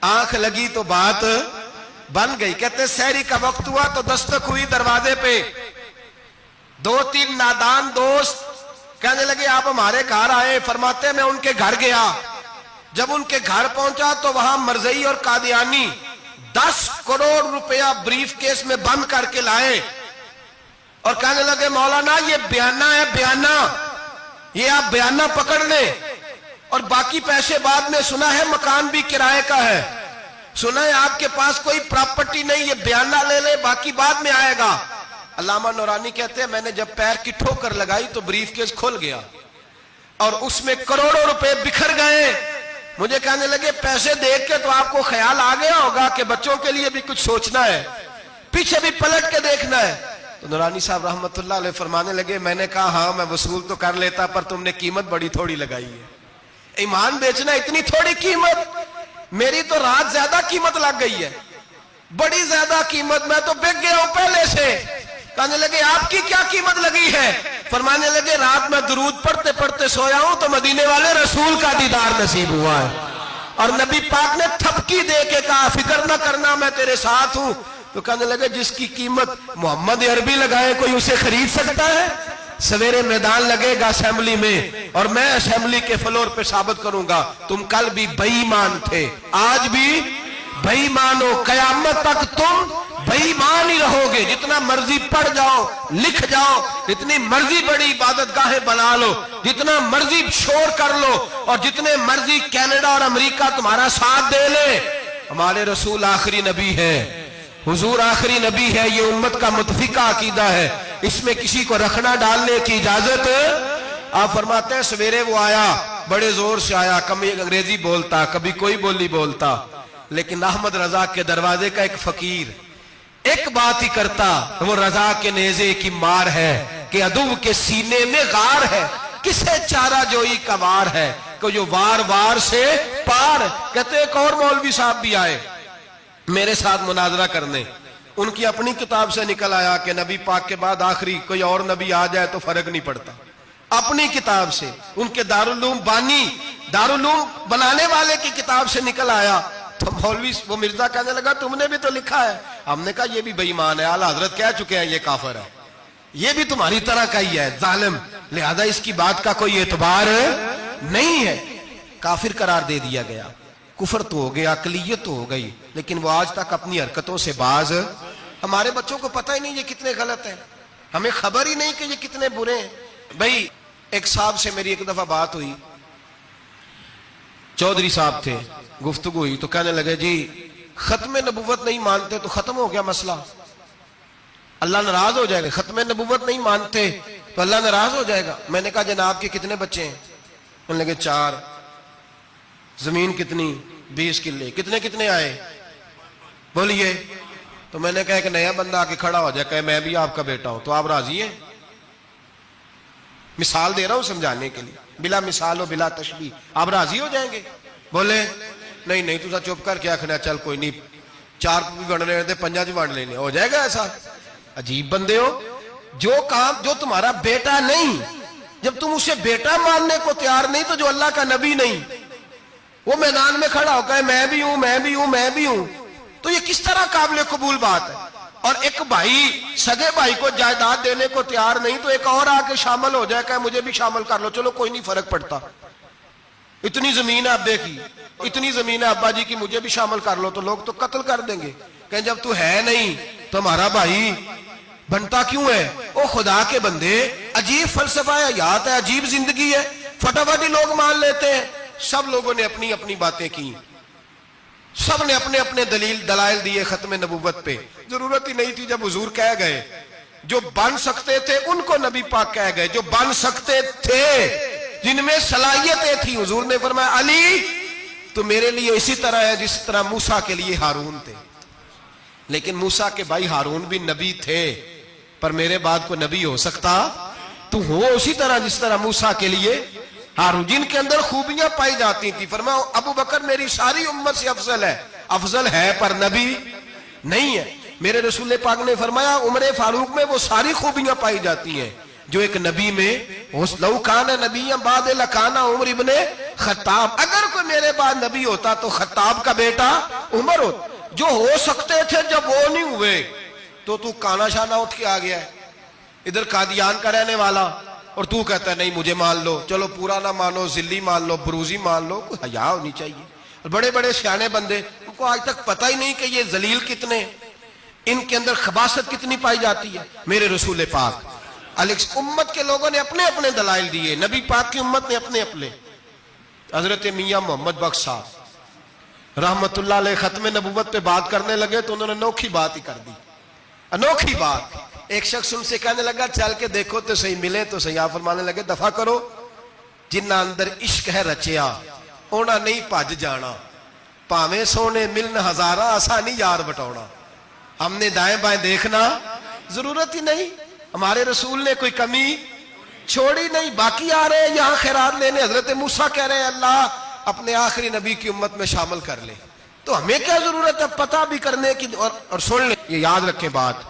آنکھ لگی تو بات بن گئی. کہتے ہیں سحری کا وقت ہوا تو دستک ہوئی دروازے پہ. 2-3 نادان دوست کہنے لگے آپ ہمارے گھر آئے. فرماتے میں ان کے گھر گیا. جب ان کے گھر پہنچا تو وہاں مرزئی اور قادیانی 10 کروڑ روپیہ بریف کیس میں بند کر کے لائے اور کہنے لگے مولانا یہ بیانہ ہے، بیانہ، یہ آپ بیانہ پکڑ لیں اور باقی پیسے بعد میں. سنا ہے مکان بھی کرائے کا ہے، سنا ہے آپ کے پاس کوئی پراپرٹی نہیں، یہ بیانہ لے لے باقی بعد میں آئے گا. علامہ نورانی کہتے ہیں میں نے جب پیر کی ٹھوکر لگائی تو بریف کیس کھل گیا اور اس میں کروڑوں روپے بکھر گئے. مجھے کہنے لگے پیسے دیکھ کے تو آپ کو خیال آ گیا ہوگا کہ بچوں کے لیے بھی کچھ سوچنا ہے، پیچھے بھی پلٹ کے دیکھنا ہے. تو نورانی صاحب رحمت اللہ علیہ فرمانے لگے میں نے کہا ہاں میں وصول تو کر لیتا پر تم نے قیمت بڑی تھوڑی لگائی ہے. ایمان بیچنا اتنی تھوڑی قیمت؟ میری تو رات زیادہ قیمت لگ گئی ہے، بڑی زیادہ قیمت، میں تو بک گیا ہوں پہلے سے. کہنے لگے آپ کی کیا قیمت لگی ہے؟ فرمانے لگے رات میں درود پڑھتے پڑھتے سویا ہوں تو مدینے والے رسول کا دیدار نصیب ہوا ہے اور نبی پاک نے تھپکی دے کے کہا فکر نہ کرنا میں تیرے ساتھ ہوں. تو کہنے لگے جس کی قیمت محمد عربی لگائے کوئی اسے خرید سکتا ہے؟ سویرے میدان لگے گا اسمبلی میں اور میں اسمبلی کے فلور پہ ثابت کروں گا تم کل بھی بے ایمان تھے، آج بھی بے ایمان ہو، قیامت تک تم بے ایمان ہی رہو گے. جتنا مرضی پڑھ جاؤ، لکھ جاؤ، جتنی مرضی بڑی عبادت گاہیں بنا لو، جتنا مرضی شور کر لو اور جتنے مرضی کینیڈا اور امریکہ تمہارا ساتھ دے لے، ہمارے رسول آخری نبی ہے، حضور آخری نبی ہے، یہ امت کا متفقہ عقیدہ ہے، اس میں کسی کو رکھنا ڈالنے کی اجازت۔ آپ فرماتے ہیں سویرے وہ آیا، بڑے زور سے آیا، کبھی انگریزی بولتا، کبھی کوئی بولی بولتا، لیکن احمد رضا کے دروازے کا ایک فقیر ایک بات ہی کرتا، وہ رضا کے نیزے کی مار ہے کہ عدو کے سینے میں غار ہے، کسے چارہ جوئی کا وار ہے کہ جو وار وار سے پار۔ کہتے ایک اور مولوی صاحب بھی آئے میرے ساتھ مناظرہ کرنے، ان کی اپنی کتاب سے نکل آیا کہ نبی پاک کے بعد آخری کوئی اور نبی آ جائے تو فرق نہیں پڑتا، اپنی کتاب سے، ان کے دارالعلوم بانی، دارالعلوم بنانے والے کی کتاب سے نکل آیا۔ تو مولوی وہ مرزا کہنے لگا تم نے بھی تو لکھا ہے، ہم نے کہا یہ بھی بے ایمان ہے، اعلی حضرت کہہ چکے ہیں یہ کافر ہے، یہ بھی تمہاری طرح کا ہی ہے ظالم، لہذا اس کی بات کا کوئی اعتبار نہیں ہے، کافر قرار دے دیا گیا۔ کفر تو ہو گیا، اقلیت تو ہو گئی، لیکن وہ آج تک اپنی حرکتوں سے باز۔ ہمارے بچوں کو پتہ ہی نہیں یہ کتنے غلط ہیں، ہمیں خبر ہی نہیں کہ یہ کتنے برے ہیں۔ بھائی ایک صاحب سے میری ایک دفعہ بات ہوئی، چودھری صاحب تھے، گفتگو ہوئی تو کہنے لگے جی ختم نبوت نہیں مانتے تو ختم ہو گیا مسئلہ، اللہ ناراض ہو جائے گا، ختم نبوت نہیں مانتے تو اللہ ناراض ہو جائے گا۔ میں نے کہا جناب کے کتنے بچے ہیں؟ انہوں نے کہا 4، زمین کتنی؟ 20 کلے، کتنے کتنے آئے بولیے؟ تو میں نے کہا ایک نیا بندہ آ کے کھڑا ہو جائے کہ میں بھی آپ کا بیٹا ہوں تو آپ راضی ہیں؟ مثال دے رہا ہوں سمجھانے کے لیے، بلا مثال و بلا تشبیہ، آپ راضی ہو جائیں گے؟ بولے نہیں نہیں تو چپ کر کے آخنا چل کوئی نہیں، 4 بھی بن رہے تھے 5 بانٹ لینے، ہو جائے گا ایسا؟ عجیب بندے ہو، جو کام جو تمہارا بیٹا نہیں، جب تم اسے بیٹا ماننے کو تیار نہیں تو جو اللہ کا نبی نہیں، وہ میدان میں کھڑا ہو کہ میں بھی ہوں میں بھی ہوں میں بھی ہوں، تو یہ کس طرح قابل قبول بات ہے؟ اور ایک بھائی سگے بھائی کو جائیداد دینے کو تیار نہیں تو ایک اور آ کے شامل ہو جائے کہ مجھے بھی شامل کر لو، چلو کوئی نہیں فرق پڑتا، اتنی زمین ہے ابے کی، اتنی زمین ہے ابا جی کی، مجھے بھی شامل کر لو، تو لوگ تو قتل کر دیں گے کہ جب تو ہے نہیں تو ہمارا بھائی بنتا کیوں ہے؟ او خدا کے بندے، عجیب فلسفہ حیات ہے، عجیب زندگی ہے، فٹافٹ لوگ مان لیتے ہیں۔ سب لوگوں نے اپنی اپنی باتیں کی، سب نے اپنے اپنے دلائل دیے ختم نبوت پہ، ضرورت ہی نہیں تھی، جب حضور کہہ گئے، جو بن سکتے تھے ان کو نبی پاک کہہ گئے، جو بن سکتے تھے جن میں صلاحیتیں تھی، حضور نے فرمایا علی تو میرے لیے اسی طرح ہے جس طرح موسیٰ کے لیے ہارون تھے، لیکن موسیٰ کے بھائی ہارون بھی نبی تھے، پر میرے بعد کوئی نبی ہو سکتا تو ہو اسی طرح جس طرح موسیٰ کے لیے ہارون، جن کے اندر خوبیاں پائی جاتی تھی۔ فرمایا ابو بکر میری ساری امت سے افضل ہے پر نبی نہیں ہے۔ میرے رسول پاک نے فرمایا عمر فاروق میں وہ ساری خوبیاں پائی جاتی ہیں جو ایک نبی میں، لو کان نبی بعد لکان عمر ابن خطاب، اگر کوئی میرے بعد نبی ہوتا تو خطاب کا بیٹا عمر ہوتا۔ جو ہو سکتے تھے جب وہ نہیں ہوئے تو کانا شانہ اٹھ کے آ گیا ہے، ادھر قادیان کا رہنے والا، اور تو کہتا ہے نہیں مجھے مان لو، چلو پورا نہ مانو، ذلی مان لو، بروزی مان لو، کوئی حیا ہونی چاہیے۔ اور بڑے بڑے سیانے بندے، ان کو آج تک پتہ ہی نہیں کہ یہ ذلیل کتنے، ان کے اندر خباثت کتنی پائی جاتی ہے۔ میرے رسول پاک امت کے لوگوں نے اپنے اپنے دلائل دیے، نبی پاک کی امت نے اپنے اپنے۔ حضرت میاں محمد بخش صاحب رحمت اللہ علیہ ختم نبوت پہ بات کرنے لگے تو انہوں نے انوکھی بات ہی کر دی، انوکھی بات۔ ایک شخص ان سے کہنے لگا چل کے دیکھو تو صحیح، ملے تو صحیح۔ آپ فرمانے لگے دفع کرو، جنہ اندر عشق ہے رچیا اونا نہیں پج جانا، پاویں سونے ملن ہزارہ اسا نہیں یار بٹاؤنا۔ ہم نے دائیں بائیں دیکھنا ضرورت ہی نہیں، ہمارے رسول نے کوئی کمی چھوڑی نہیں۔ باقی آ رہے ہیں یہاں خیرات لینے، حضرت موسیٰ کہہ رہے ہیں اللہ اپنے آخری نبی کی امت میں شامل کر لے، تو ہمیں کیا ضرورت ہے پتہ بھی کرنے کی؟ اور سن لیں، یہ یاد رکھیں بات،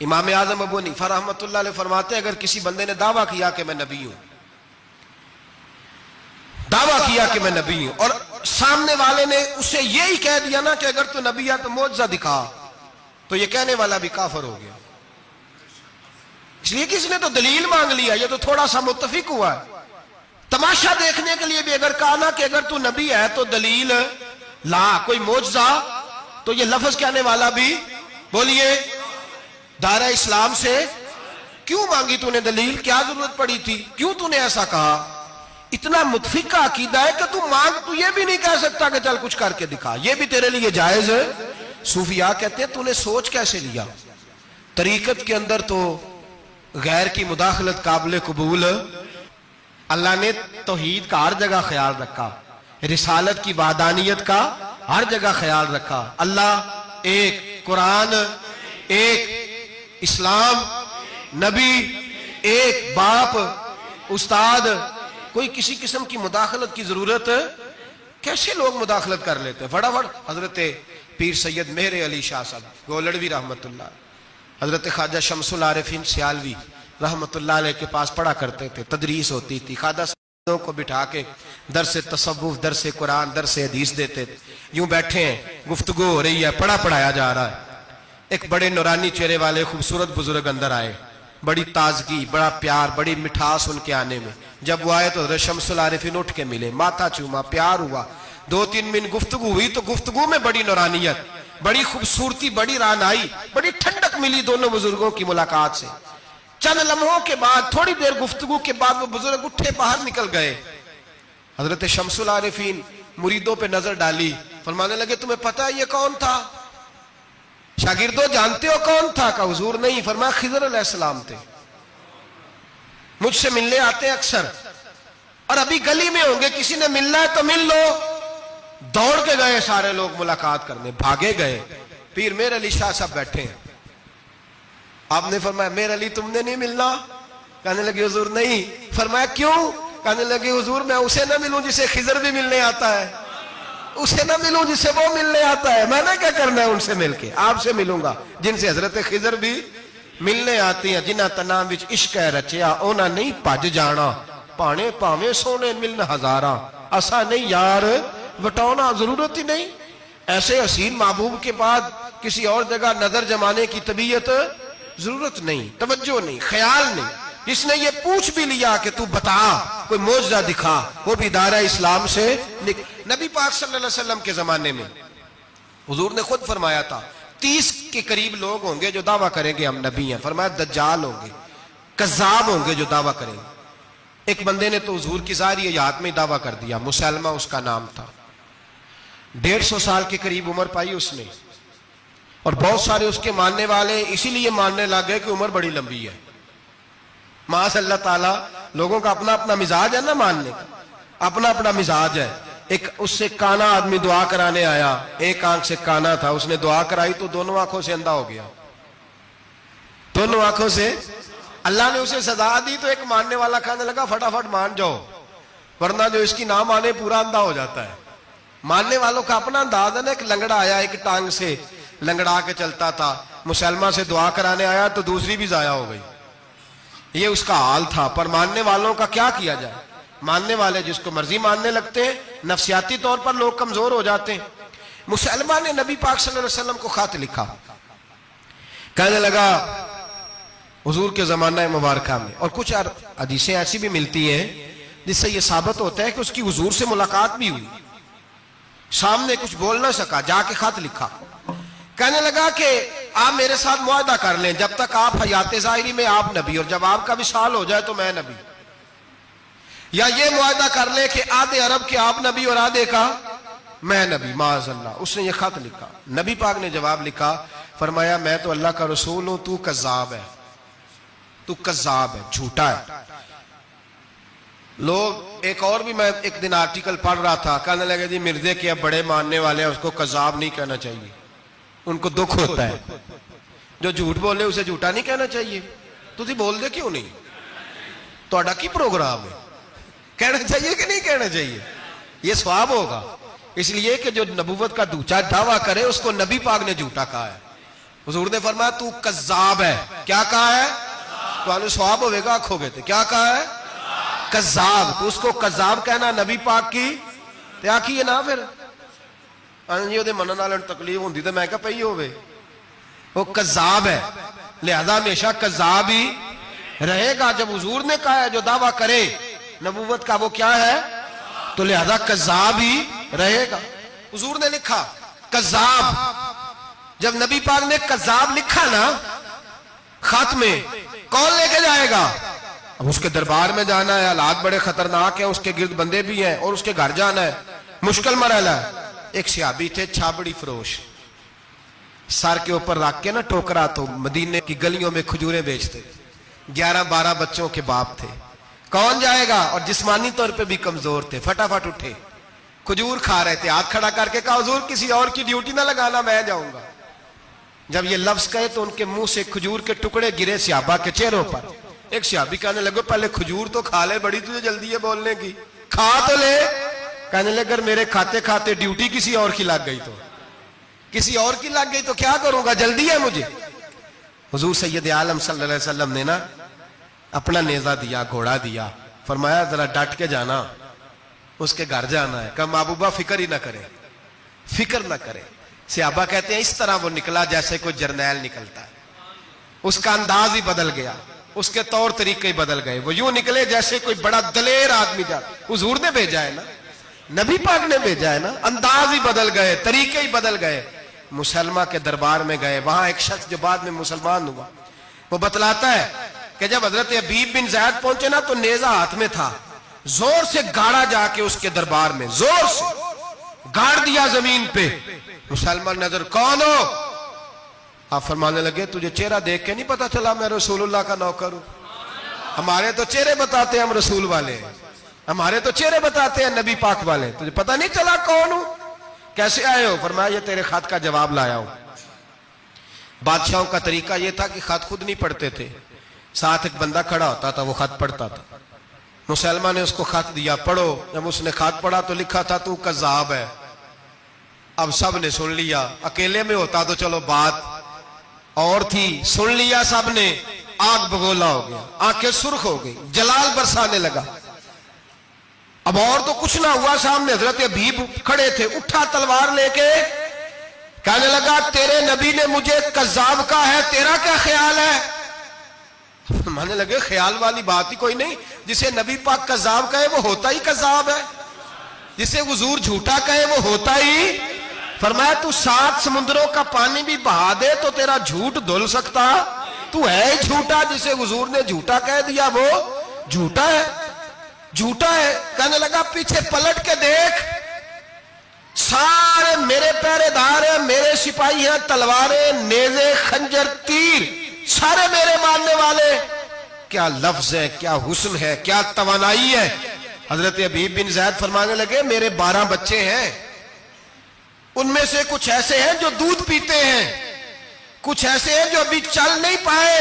امام اعظم ابو حنیفہ رحمۃ اللہ علیہ فرماتے ہیں اگر کسی بندے نے دعویٰ کیا کہ میں نبی ہوں، دعویٰ کیا کہ میں نبی ہوں، اور سامنے والے نے اسے یہی کہہ دیا نا کہ اگر تو نبی ہے تو معجزہ دکھا، تو یہ کہنے والا بھی کافر ہو گیا، اس لیے کہ اس نے تو دلیل مانگ لیا، یہ تو تھوڑا سا متفق ہوا ہے۔ تماشا دیکھنے کے لیے بھی اگر کہا نا کہ اگر تو نبی ہے تو دلیل لا، کوئی معجزہ، تو یہ لفظ کہنے والا بھی بولیے دائرہ اسلام سے کیوں مانگی تو نے دلیل؟ کیا ضرورت پڑی تھی؟ کیوں تو نے ایسا کہا؟ اتنا متفقہ عقیدہ ہے کہ تو مانگ تو یہ بھی نہیں کہہ سکتا کہ چل کچھ کر کے دکھا، یہ بھی تیرے لیے جائز ہے۔ صوفیاء کہتے ہیں تو نے سوچ کیسے لیا؟ طریقت کے اندر تو غیر کی مداخلت قابل قبول، اللہ نے توحید کا ہر جگہ خیال رکھا، رسالت کی وحدانیت کا ہر جگہ خیال رکھا۔ اللہ ایک، قرآن ایک، اسلام، نبی ایک، باپ، استاد، کوئی کسی قسم کی مداخلت کی ضرورت؟ کیسے لوگ مداخلت کر لیتے ہیں؟ فٹافٹ حضرت پیر سید مہر علی شاہ صاحب گولڑوی رحمت اللہ، حضرت خواجہ شمس العارفین سیالوی رحمت اللہ علیہ کے پاس پڑھا کرتے تھے، تدریس ہوتی تھی، خواجہ صاحبوں کو بٹھا کے درس تصوف، درس قرآن، درس حدیث دیتے تھے۔ یوں بیٹھے ہیں، گفتگو ہو رہی ہے، پڑھایا جا رہا ہے، ایک بڑے نورانی چہرے والے خوبصورت بزرگ اندر آئے، بڑی تازگی، بڑا پیار، بڑی مٹھاس ان کے آنے میں۔ جب وہ آئے تو حضرت شمس العارفین اٹھ کے ملے، ماتھا چوما، پیار ہوا، 2-3 منٹ گفتگو ہوئی تو گفتگو میں بڑی نورانیت، بڑی خوبصورتی، بڑی رعنائی، بڑی ٹھنڈک ملی دونوں بزرگوں کی ملاقات سے۔ چند لمحوں کے بعد، تھوڑی دیر گفتگو کے بعد وہ بزرگ اٹھے باہر نکل گئے۔ حضرت شمس العارفین مریدوں پہ نظر ڈالی، فرمانے لگے تمہیں پتہ ہے یہ کون تھا؟ شاگردوں جانتے ہو کون تھا؟ کہا حضور نہیں۔ فرمایا خضر علیہ السلام تھے، مجھ سے ملنے آتے ہیں اکثر، اور ابھی گلی میں ہوں گے، کسی نے ملنا ہے تو مل لو۔ دوڑ کے گئے سارے لوگ ملاقات کرنے، بھاگے گئے۔ پیر مہر علی شاہ صاحب بیٹھے ہیں، آپ نے فرمایا مہر علی تم نے نہیں ملنا؟ کہنے لگے حضور نہیں۔ فرمایا کیوں؟ کہنے لگے حضور میں اسے نہ ملوں جسے خضر بھی ملنے آتا ہے، اسے نہ ملوں جسے وہ ملنے آتا ہے، میں نے کیا کرنا ہے ان سے مل کے؟ آپ سے ملوں گا جن سے حضرت خضر بھی ملنے آتی ہیں۔ جنہ تنام وچ عشق ہے رچیا اونا نہیں پج جانا، پانے پاویں سونے ملن ہزاراں، اسا نہیں یار وٹاؤنا، ضرورت ہی نہیں۔ ایسے حسین محبوب کے بعد کسی اور جگہ نظر جمانے کی طبیعت ضرورت نہیں، توجہ نہیں، خیال نہیں۔ جس نے یہ پوچھ بھی لیا کہ تو بتا، کوئی معجزہ دکھا، وہ بھی دائرہ اسلام سے نبی پاک صلی اللہ علیہ وسلم کے زمانے میں حضور نے خود فرمایا تھا 30 کے قریب لوگ ہوں گے جو دعویٰ کریں گے ہم نبی ہیں۔ فرمایا دجال ہوں گے، کذاب ہوں گے جو دعویٰ کریں گے۔ ایک بندے نے تو حضور کی ظاہری حیات میں دعویٰ کر دیا، مسلمہ اس کا نام تھا، 150 سال کے قریب عمر پائی اس نے، اور بہت سارے اس کے ماننے والے اسی لیے ماننے لگ گئے کہ عمر بڑی لمبی ہے۔ معاذ اللہ تعالیٰ، لوگوں کا اپنا اپنا مزاج ہے نا، ماننے کا اپنا اپنا مزاج ہے۔ ایک اس سے کانا آدمی دعا کرانے آیا، ایک آنکھ سے کانا تھا، اس نے دعا کرائی تو دونوں آنکھوں سے اندھا ہو گیا، دونوں آنکھوں سے۔ اللہ نے اسے سزا دی تو ایک ماننے والا کہنے لگا فٹافٹ مان جاؤ، ورنہ جو اس کی نہ مانے پورا اندھا ہو جاتا ہے۔ ماننے والوں کا اپنا انداز ہے نا۔ ایک لنگڑا آیا، ایک ٹانگ سے لنگڑا کے چلتا تھا، مسلمہ سے دعا کرانے آیا تو دوسری بھی ضائع ہو گئی، یہ اس کا حال تھا۔ پر ماننے والوں کا کیا کیا جائے؟ ماننے والے جس کو مرضی ماننے لگتے ہیں، نفسیاتی طور پر لوگ کمزور ہو جاتے ہیں۔ مسلمہ نے نبی پاک صلی اللہ علیہ وسلم کو خط لکھا، کہنے لگا حضور کے زمانہ مبارکہ میں، اور کچھ حدیثیں ایسی بھی ملتی ہیں جس سے یہ ثابت ہوتا ہے کہ اس کی حضور سے ملاقات بھی ہوئی، سامنے کچھ بول نہ سکا، جا کے خط لکھا، کہنے لگا کہ آپ میرے ساتھ معاہدہ کر لیں، جب تک آپ حیات ظاہری میں آپ نبی، اور جب آپ کا وصال ہو جائے تو میں نبی، یا یہ معاہدہ کر لیں کہ آدھے عرب کے آپ نبی اور آدھے کا میں نبی۔ معاذ اللہ، اس نے یہ خط لکھا، نبی پاک نے جواب لکھا، فرمایا میں تو اللہ کا رسول ہوں، تو کذاب ہے، تو کذاب ہے، جھوٹا ہے۔ لوگ ایک اور بھی، میں ایک دن آرٹیکل پڑھ رہا تھا، کہنے لگے جی مرزے کے اب بڑے ماننے والے ہیں، اس کو کذاب نہیں کہنا چاہیے، ان کو دکھ ہوتا ہے، جو جھوٹ بولے اسے جھوٹا نہیں کہنا چاہیے۔ تسی بول دے کیوں نہیں؟ توڑا کی پروگرام ہے، کہنا چاہیے کہ نہیں کہنا چاہیے؟ یہ ثواب ہوگا، اس لیے کہ جو نبوت کا دوچا دعویٰ کرے اس کو نبی پاک نے جھوٹا کہا ہے۔ حضور نے فرمایا تو کذاب ہے، کیا کہا ہے؟ تو آنے ثواب ہوئے گا، آنکھو گے تھے، کیا کہا ہے؟ کذاب۔ تو اس کو کذاب کہنا نبی پاک کی تیا کی ہے نا، پھر جی وہ منن والے تکلیف ہوندی تو میں کہا پئی ہوئے، وہ کذاب ہے، لہذا ہمیشہ کذاب ہی رہے گا۔ جب حضور نے کہا ہے جو دعویٰ کرے نبوت کا وہ کیا ہے، تو لہذا کذاب ہی رہے گا۔ حضور نے لکھا کذاب، جب نبی پاک نے کذاب لکھا نا خط میں، کون لے کے جائے گا؟ اب اس کے دربار میں جانا ہے، حالات بڑے خطرناک ہیں، اس کے گرد بندے بھی ہیں، اور اس کے گھر جانا ہے، مشکل مرحلہ ہے۔ ایک صحابی تھے چھابڑی فروش، سر کے اوپر رکھ کے نا ٹوکرا، تو مدینے کی گلیوں میں کھجوریں بیچتے، 11-12 بچوں کے باپ تھے۔ کون جائے گا؟ اور جسمانی طور پہ بھی کمزور تھے، فٹافٹ اٹھے، کھجور کھا رہے تھے، ہاتھ کھڑا کر کے کہا حضور کسی اور کی ڈیوٹی نہ لگانا، میں جاؤں گا۔ جب یہ لفظ کہے تو ان کے منہ سے کھجور کے ٹکڑے گرے صحابہ کے چہروں پر۔ ایک صحابی کہنے لگے پہلے کھجور تو کھا لے، بڑی تجھے جلدی ہے بولنے کی، کھا تو لے۔ کہنے لگے اگر میرے کھاتے کھاتے ڈیوٹی کسی اور کی لگ گئی تو، کسی اور کی لگ گئی تو کیا کروں گا، جلدی ہے مجھے۔ حضور سید عالم صلی اللہ علیہ وسلم نے نا اپنا نیزہ دیا، گھوڑا دیا، فرمایا ذرا ڈٹ کے جانا، اس کے گھر جانا ہے۔ کہا محبوبہ فکر ہی نہ کرے، فکر نہ کرے۔ صحابہ کہتے ہیں اس طرح وہ نکلا جیسے کوئی جرنیل نکلتا ہے، اس کا انداز ہی بدل گیا، اس کے طور طریقے ہی بدل گئے، وہ یوں نکلے جیسے کوئی بڑا دلیر آدمی جاتا۔ حضور نے بھیجا ہے نا، نبی پاک نے بھیجا ہے نا، انداز ہی بدل گئے، طریقے ہی بدل گئے۔ مسلمہ کے دربار میں گئے، وہاں ایک شخص جو بعد میں مسلمان ہوا، وہ بتلاتا ہے کہ جب حضرت حبیب بن زید پہنچے نا تو نیزہ ہاتھ میں تھا، زور سے گاڑا جا کے اس کے دربار میں، زور سے گاڑ دیا زمین پہ۔ مسلمان نظر، کون ہو؟ آپ فرمانے لگے تجھے چہرہ دیکھ کے نہیں پتا چلا میں رسول اللہ کا نوکر ہوں؟ ہمارے تو چہرے بتاتے ہیں ہم رسول والے ہیں، ہمارے تو چہرے بتاتے ہیں نبی پاک والے، تجھے پتا نہیں چلا کون ہوں؟ کیسے آئے ہو؟ فرمایا یہ تیرے خط کا جواب لایا ہوں۔ بادشاہوں کا طریقہ یہ تھا کہ خط خود نہیں پڑھتے تھے، ساتھ ایک بندہ کھڑا ہوتا تھا، وہ خط پڑھتا تھا۔ مسلمان نے اس کو خط دیا، پڑھو۔ جب اس نے خط پڑھا تو لکھا تھا تو کذاب ہے۔ اب سب نے سن لیا، اکیلے میں ہوتا تو چلو بات اور تھی، سن لیا سب نے، آگ بگولا ہو گیا، آنکھیں سرخ ہو گئی، جلال برسانے لگا۔ اب اور تو کچھ نہ ہوا، سامنے حضرت حبیب کھڑے تھے، اٹھا تلوار لے کے، کہنے لگا تیرے نبی نے مجھے کذاب کہا ہے، تیرا کیا خیال ہے؟ مانے لگے خیال والی بات ہی کوئی نہیں، جسے نبی پاک کذاب کہے وہ ہوتا ہی کذاب ہے، جسے حضور جھوٹا کہے وہ ہوتا ہی۔ فرمایا تو 7 سمندروں کا پانی بھی بہا دے تو تیرا جھوٹ دھل سکتا، تو ہے ہی جھوٹا، جسے حضور نے جھوٹا کہہ دیا وہ جھوٹا ہے، جھوٹا ہے۔ کہنے لگا پیچھے پلٹ کے دیکھ، سارے میرے پہرے دار ہیں، میرے سپاہی ہیں، تلواریں، نیزے، خنجر، تیر، سارے میرے ماننے والے۔ کیا لفظ ہے، کیا حسن ہے، کیا توانائی ہے۔ حضرت حبیب بن زید فرمانے لگے میرے 12 بچے ہیں، ان میں سے کچھ ایسے ہیں جو دودھ پیتے ہیں، کچھ ایسے ہیں جو ابھی چل نہیں پائے۔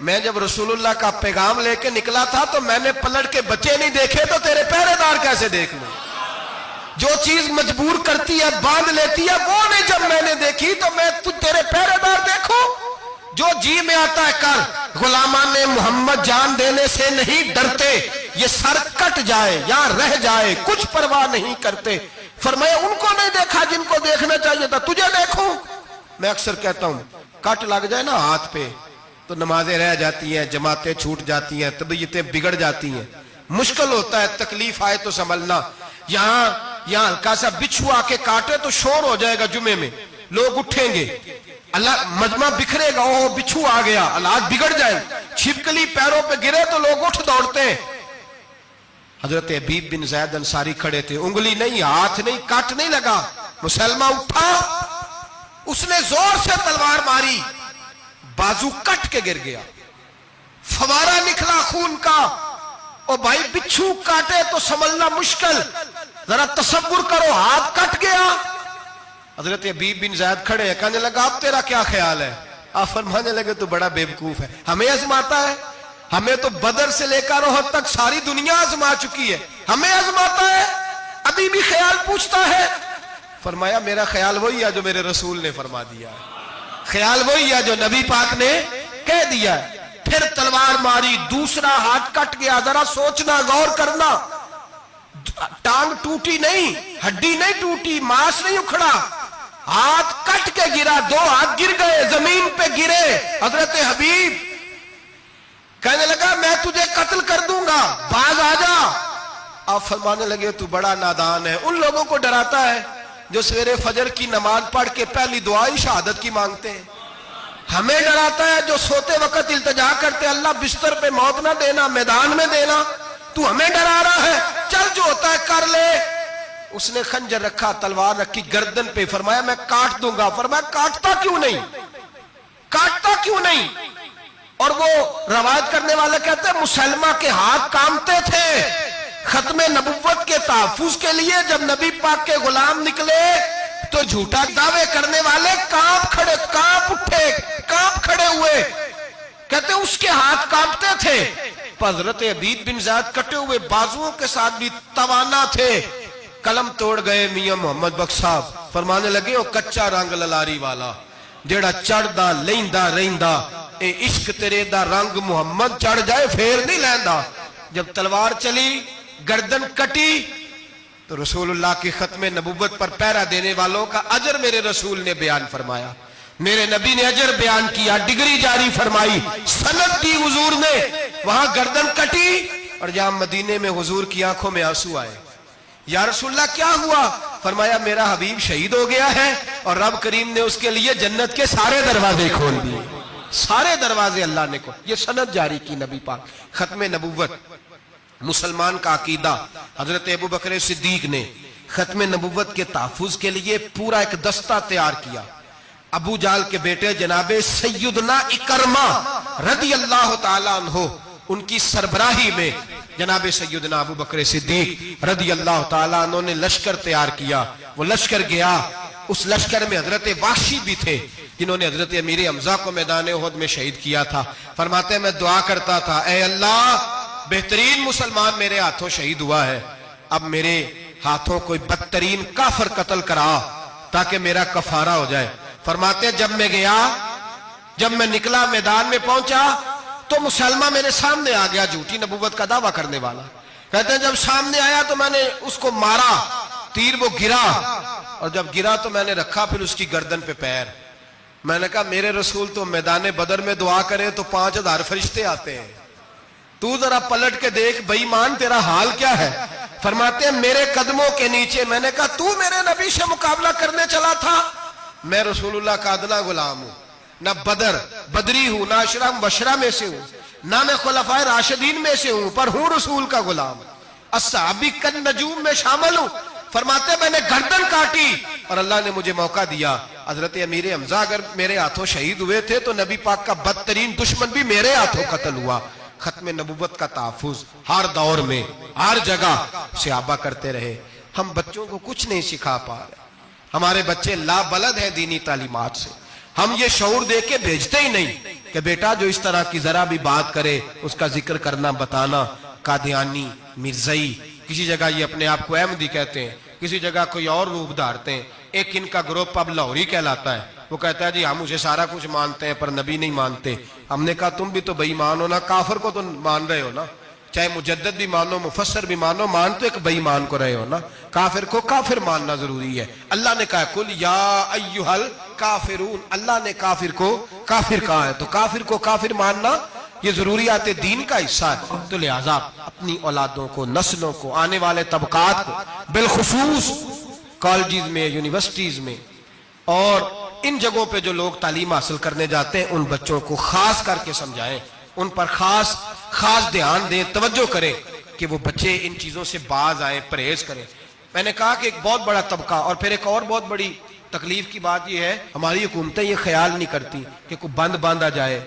میں جب رسول اللہ کا پیغام لے کے نکلا تھا تو میں نے پلٹ کے بچے نہیں دیکھے تو تیرے پہرے دار کیسے دیکھ لوں؟ جو چیز مجبور کرتی ہے، باندھ لیتی ہے، وہ نہیں جب میں نے دیکھی تو میں تیرے پہرے دار دیکھوں؟ جو جی میں آتا ہے کر، غلامان محمد جان دینے سے نہیں ڈرتے، یہ سر کٹ جائے یا رہ جائے کچھ پرواہ نہیں کرتے۔ فرمایا ان کو نہیں دیکھا جن کو دیکھنا چاہیے تھا، تجھے دیکھوں؟ میں اکثر کہتا ہوں کٹ لگ جائے نا ہاتھ پہ تو نمازیں رہ جاتی ہیں، جماعتیں چھوٹ جاتی ہیں، طبیعتیں بگڑ جاتی ہیں، مشکل ہوتا ہے، تکلیف آئے تو سنبھلنا۔ یہاں ہلکا سا بچھو آ کے کاٹے تو شور ہو جائے گا، جمعے میں لوگ اٹھیں گے، اللہ مجمع بکھرے گا، اوہ بچھو آ گیا، حالات بگڑ جائیں، چھپکلی پیروں پہ گرے تو لوگ اٹھ دوڑتے ہیں۔ حضرت حبیب بن زید انصاری کھڑے تھے، انگلی نہیں، ہاتھ نہیں، کٹ نہیں لگا، مسلمہ اٹھا، اس نے زور سے تلوار ماری، بازو کٹ کے گر گیا، فوارہ نکلا خون کا۔ او بھائی بچھو کاٹے تو سنبھلنا مشکل، ذرا تصور کرو ہاتھ کٹ گیا۔ حضرت حبیب بن زید کھڑے ہیں، کہنے لگا اب تیرا کیا خیال ہے؟ آپ فرمانے لگے تو بڑا بے وقوف ہے، ہمیں آزماتا ہے، ہمیں تو بدر سے لے کر احد تک ساری دنیا آزما چکی ہے، ہمیں آزماتا ہے، ابھی بھی خیال پوچھتا ہے۔ فرمایا میرا خیال وہی ہے جو میرے رسول نے فرما دیا ہے، خیال وہی ہے جو نبی پاک نے کہہ دیا ہے۔ پھر تلوار ماری، دوسرا ہاتھ کٹ گیا، ذرا سوچنا، غور کرنا، ٹانگ ٹوٹی نہیں، ہڈی نہیں ٹوٹی، ماس نہیں اکھڑا، ہاتھ کٹ کے گرا، 2 ہاتھ گر گئے، زمین پہ گرے۔ حضرت حبیب کہنے لگا میں تجھے قتل کر دوں گا، باز آ جا۔ آپ فرمانے لگے تو بڑا نادان ہے، ان لوگوں کو ڈراتا ہے جو سویرے فجر کی نماز پڑھ کے پہلی دعا ہی شہادت کی مانگتے ہیں۔ ہمیں ڈراتا ہے جو سوتے وقت التجا کرتے اللہ بستر پہ موت نہ دینا، میدان میں دینا، تو ہمیں ڈرا رہا ہے، چل جو ہوتا ہے کر لے۔ اس نے خنجر رکھا، تلوار رکھی گردن پہ، فرمایا میں کاٹ دوں گا۔ فرمایا کاٹتا کیوں نہیں، کاٹتا کیوں نہیں؟ اور وہ روایت کرنے والے کہتے ہیں مسلمہ کے ہاتھ کامتے تھے ختم نبوت کے تحفظ کے لیے۔ جب نبی پاک کے غلام نکلے تو جھوٹا دعوے کرنے والے کانپ کھڑے ہوئے، کہتے ہیں اس کے ہاتھ کانپتے تھے۔ حضرت عبید بن زید کٹے ہوئے بازوؤں کے ساتھ بھی توانا تھے، قلم توڑ گئے میاں محمد بخش صاحب، فرمانے لگے او کچا رنگ للاری والا جیڑا چڑھدا لیندا رہندا، اے عشق تیرے دا رنگ محمد چڑھ جائے پھر نہیں لیندا۔ جب تلوار چلی، گردن کٹی، تو رسول اللہ کی ختم نبوت پر پہرا دینے والوں کا اجر میرے رسول نے بیان فرمایا، میرے نبی نے اجر بیان کیا، ڈگری جاری فرمائی، سند دی حضور نے، وہاں گردن کٹی، اور جہاں مدینے میں حضور کی آنکھوں میں آنسو آئے۔ یا رسول اللہ کیا ہوا؟ فرمایا میرا حبیب شہید ہو گیا ہے اور رب کریم نے اس کے لیے جنت کے سارے دروازے کھول دیے، سارے دروازے اللہ نے کھول۔ یہ سند جاری کی نبی پاک۔ ختم نبوت مسلمان کا عقیدہ، حضرت ابو بکر صدیق نے ختم نبوت کے تحفظ کے لیے پورا ایک دستہ تیار کیا۔ ابو جہل کے بیٹے جناب سیدنا اکرمہ رضی اللہ تعالیٰ عنہ، ان کی سربراہی میں جناب سیدنا ابو بکر صدیق رضی اللہ تعالیٰ عنہ نے لشکر تیار کیا۔ وہ لشکر گیا، اس لشکر میں حضرت وحشی بھی تھے جنہوں نے حضرت امیر حمزہ کو میدان احد میں شہید کیا تھا۔ فرماتے ہیں میں دعا کرتا تھا اے اللہ بہترین مسلمان میرے ہاتھوں شہید ہوا ہے، اب میرے ہاتھوں کوئی بدترین کافر قتل کرا تاکہ میرا کفارہ ہو جائے۔ فرماتے ہیں جب میں گیا، جب میں نکلا میدان میں پہنچا تو مسلمہ میرے سامنے آ گیا، جھوٹی نبوت کا دعویٰ کرنے والا۔ کہتے ہیں جب سامنے آیا تو میں نے اس کو مارا، تیر وہ گرا، اور جب گرا تو میں نے رکھا پھر اس کی گردن پہ پیر۔ میں نے کہا میرے رسول تو میدان بدر میں دعا کرے تو 5000 فرشتے آتے ہیں، تو ذرا پلٹ کے دیکھ بے ایمان تیرا حال کیا ہے۔ فرماتے ہیں میرے قدموں کے نیچے، میں نے کہا تو میرے نبی سے مقابلہ کرنے چلا تھا؟ میں رسول اللہ کا ادنا غلام ہوں، نہ بدری ہوں، نہ اشرا مبشرہ میں سے ہوں، نہ میں خلفائے راشدین میں سے ہوں، پر ہوں رسول کا غلام، الصحابی کن نجوم میں شامل ہوں۔ فرماتے ہیں میں نے گردن کاٹی اور اللہ نے مجھے موقع دیا۔ حضرت امیر حمزہ اگر میرے ہاتھوں شہید ہوئے تھے تو نبی پاک کا بدترین دشمن بھی میرے ہاتھوں قتل ہوا۔ ختم نبوت کا تحفظ ہر دور میں ہر جگہ صحابہ کرتے رہے۔ ہم بچوں کو کچھ نہیں سکھا پا رہے، ہمارے بچے لا بلد ہیں دینی تعلیمات سے، ہم یہ شعور دے کے بھیجتے ہی نہیں کہ بیٹا جو اس طرح کی ذرا بھی بات کرے اس کا ذکر کرنا بتانا۔ قادیانی، مرزائی، کسی جگہ یہ اپنے آپ کو احمدی کہتے ہیں، کسی جگہ کوئی اور روپ دھارتے ہیں۔ ایک ان کا گروپ اب لاہوری کہلاتا ہے، وہ کہتا ہے جی ہم اسے سارا کچھ مانتے ہیں پر نبی نہیں مانتے۔ ہم نے کہا تم بھی تو بے ایمان ہو نا، کافر کو تو مان رہے ہو نا، چاہے مجدد بھی مانو مفسر بھی مانو، مان تو ایک بے ایمان کو رہے ہو نا، کافر کو کافر ماننا ضروری ہے۔ اللہ نے کہا کل یا ایھا الکافرون، اللہ نے کافر کو کافر کہا ہے، تو کافر کو کافر ماننا یہ ضروریات دین کا حصہ ہے۔ تو لہٰذا اپنی اولادوں کو، نسلوں کو، آنے والے طبقات کو، بالخصوص کالجز میں، یونیورسٹیز میں اور ان جگہوں پہ جو لوگ تعلیم حاصل کرنے جاتے ہیں، ان بچوں کو خاص کر کے سمجھائیں، ان پر خاص دھیان دیں، توجہ کریں کہ وہ بچے ان چیزوں سے باز آئیں، پرہیز کریں۔ میں نے کہا کہ ایک بہت بڑا طبقہ، اور پھر ایک اور بہت بڑی تکلیف کی بات یہ ہے، ہماری حکومتیں یہ خیال نہیں کرتی کہ کوئی بند باندھا جائے،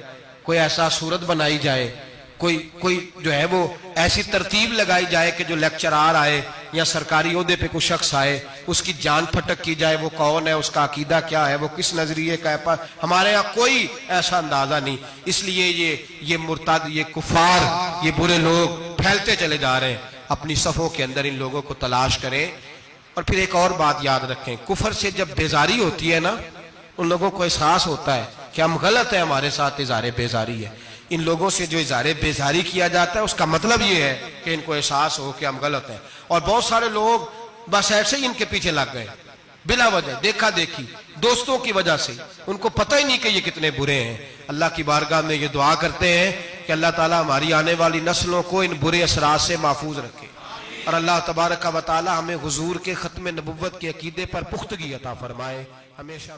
کوئی ایسا صورت بنائی جائے، کوئی جو ہے وہ ایسی ترتیب لگائی جائے کہ جو لیکچرار آئے یا سرکاری عہدے پہ کوئی شخص آئے اس کی جان پھٹک کی جائے، وہ کون ہے، اس کا عقیدہ کیا ہے، وہ کس نظریے کا ہے۔ ہمارے ہاں کوئی ایسا اندازہ نہیں، اس لیے یہ مرتد، یہ کفار، یہ برے لوگ پھیلتے چلے جا رہے ہیں۔ اپنی صفوں کے اندر ان لوگوں کو تلاش کریں۔ اور پھر ایک اور بات یاد رکھیں، کفر سے جب بیزاری ہوتی ہے نا، ان لوگوں کو احساس ہوتا ہے کہ ہم غلط ہیں، ہمارے ساتھ اظہار بیزاری ہے۔ ان لوگوں سے جو اظہار بیزاری کیا جاتا ہے اس کا مطلب یہ ہے کہ ان کو احساس ہو کہ ہم غلط ہیں، اور بہت سارے لوگ بس ایسے ہی ان کے پیچھے لگ گئے بلا وجہ، دیکھا دیکھی، دوستوں کی وجہ سے، ان کو پتہ ہی نہیں کہ یہ کتنے برے ہیں۔ اللہ کی بارگاہ میں یہ دعا کرتے ہیں کہ اللہ تعالیٰ ہماری آنے والی نسلوں کو ان برے اثرات سے محفوظ رکھے، اور اللہ تبارک و تعالیٰ ہمیں حضور کے ختم نبوت کے عقیدے پر پختگی عطا فرمائے، ہمیشہ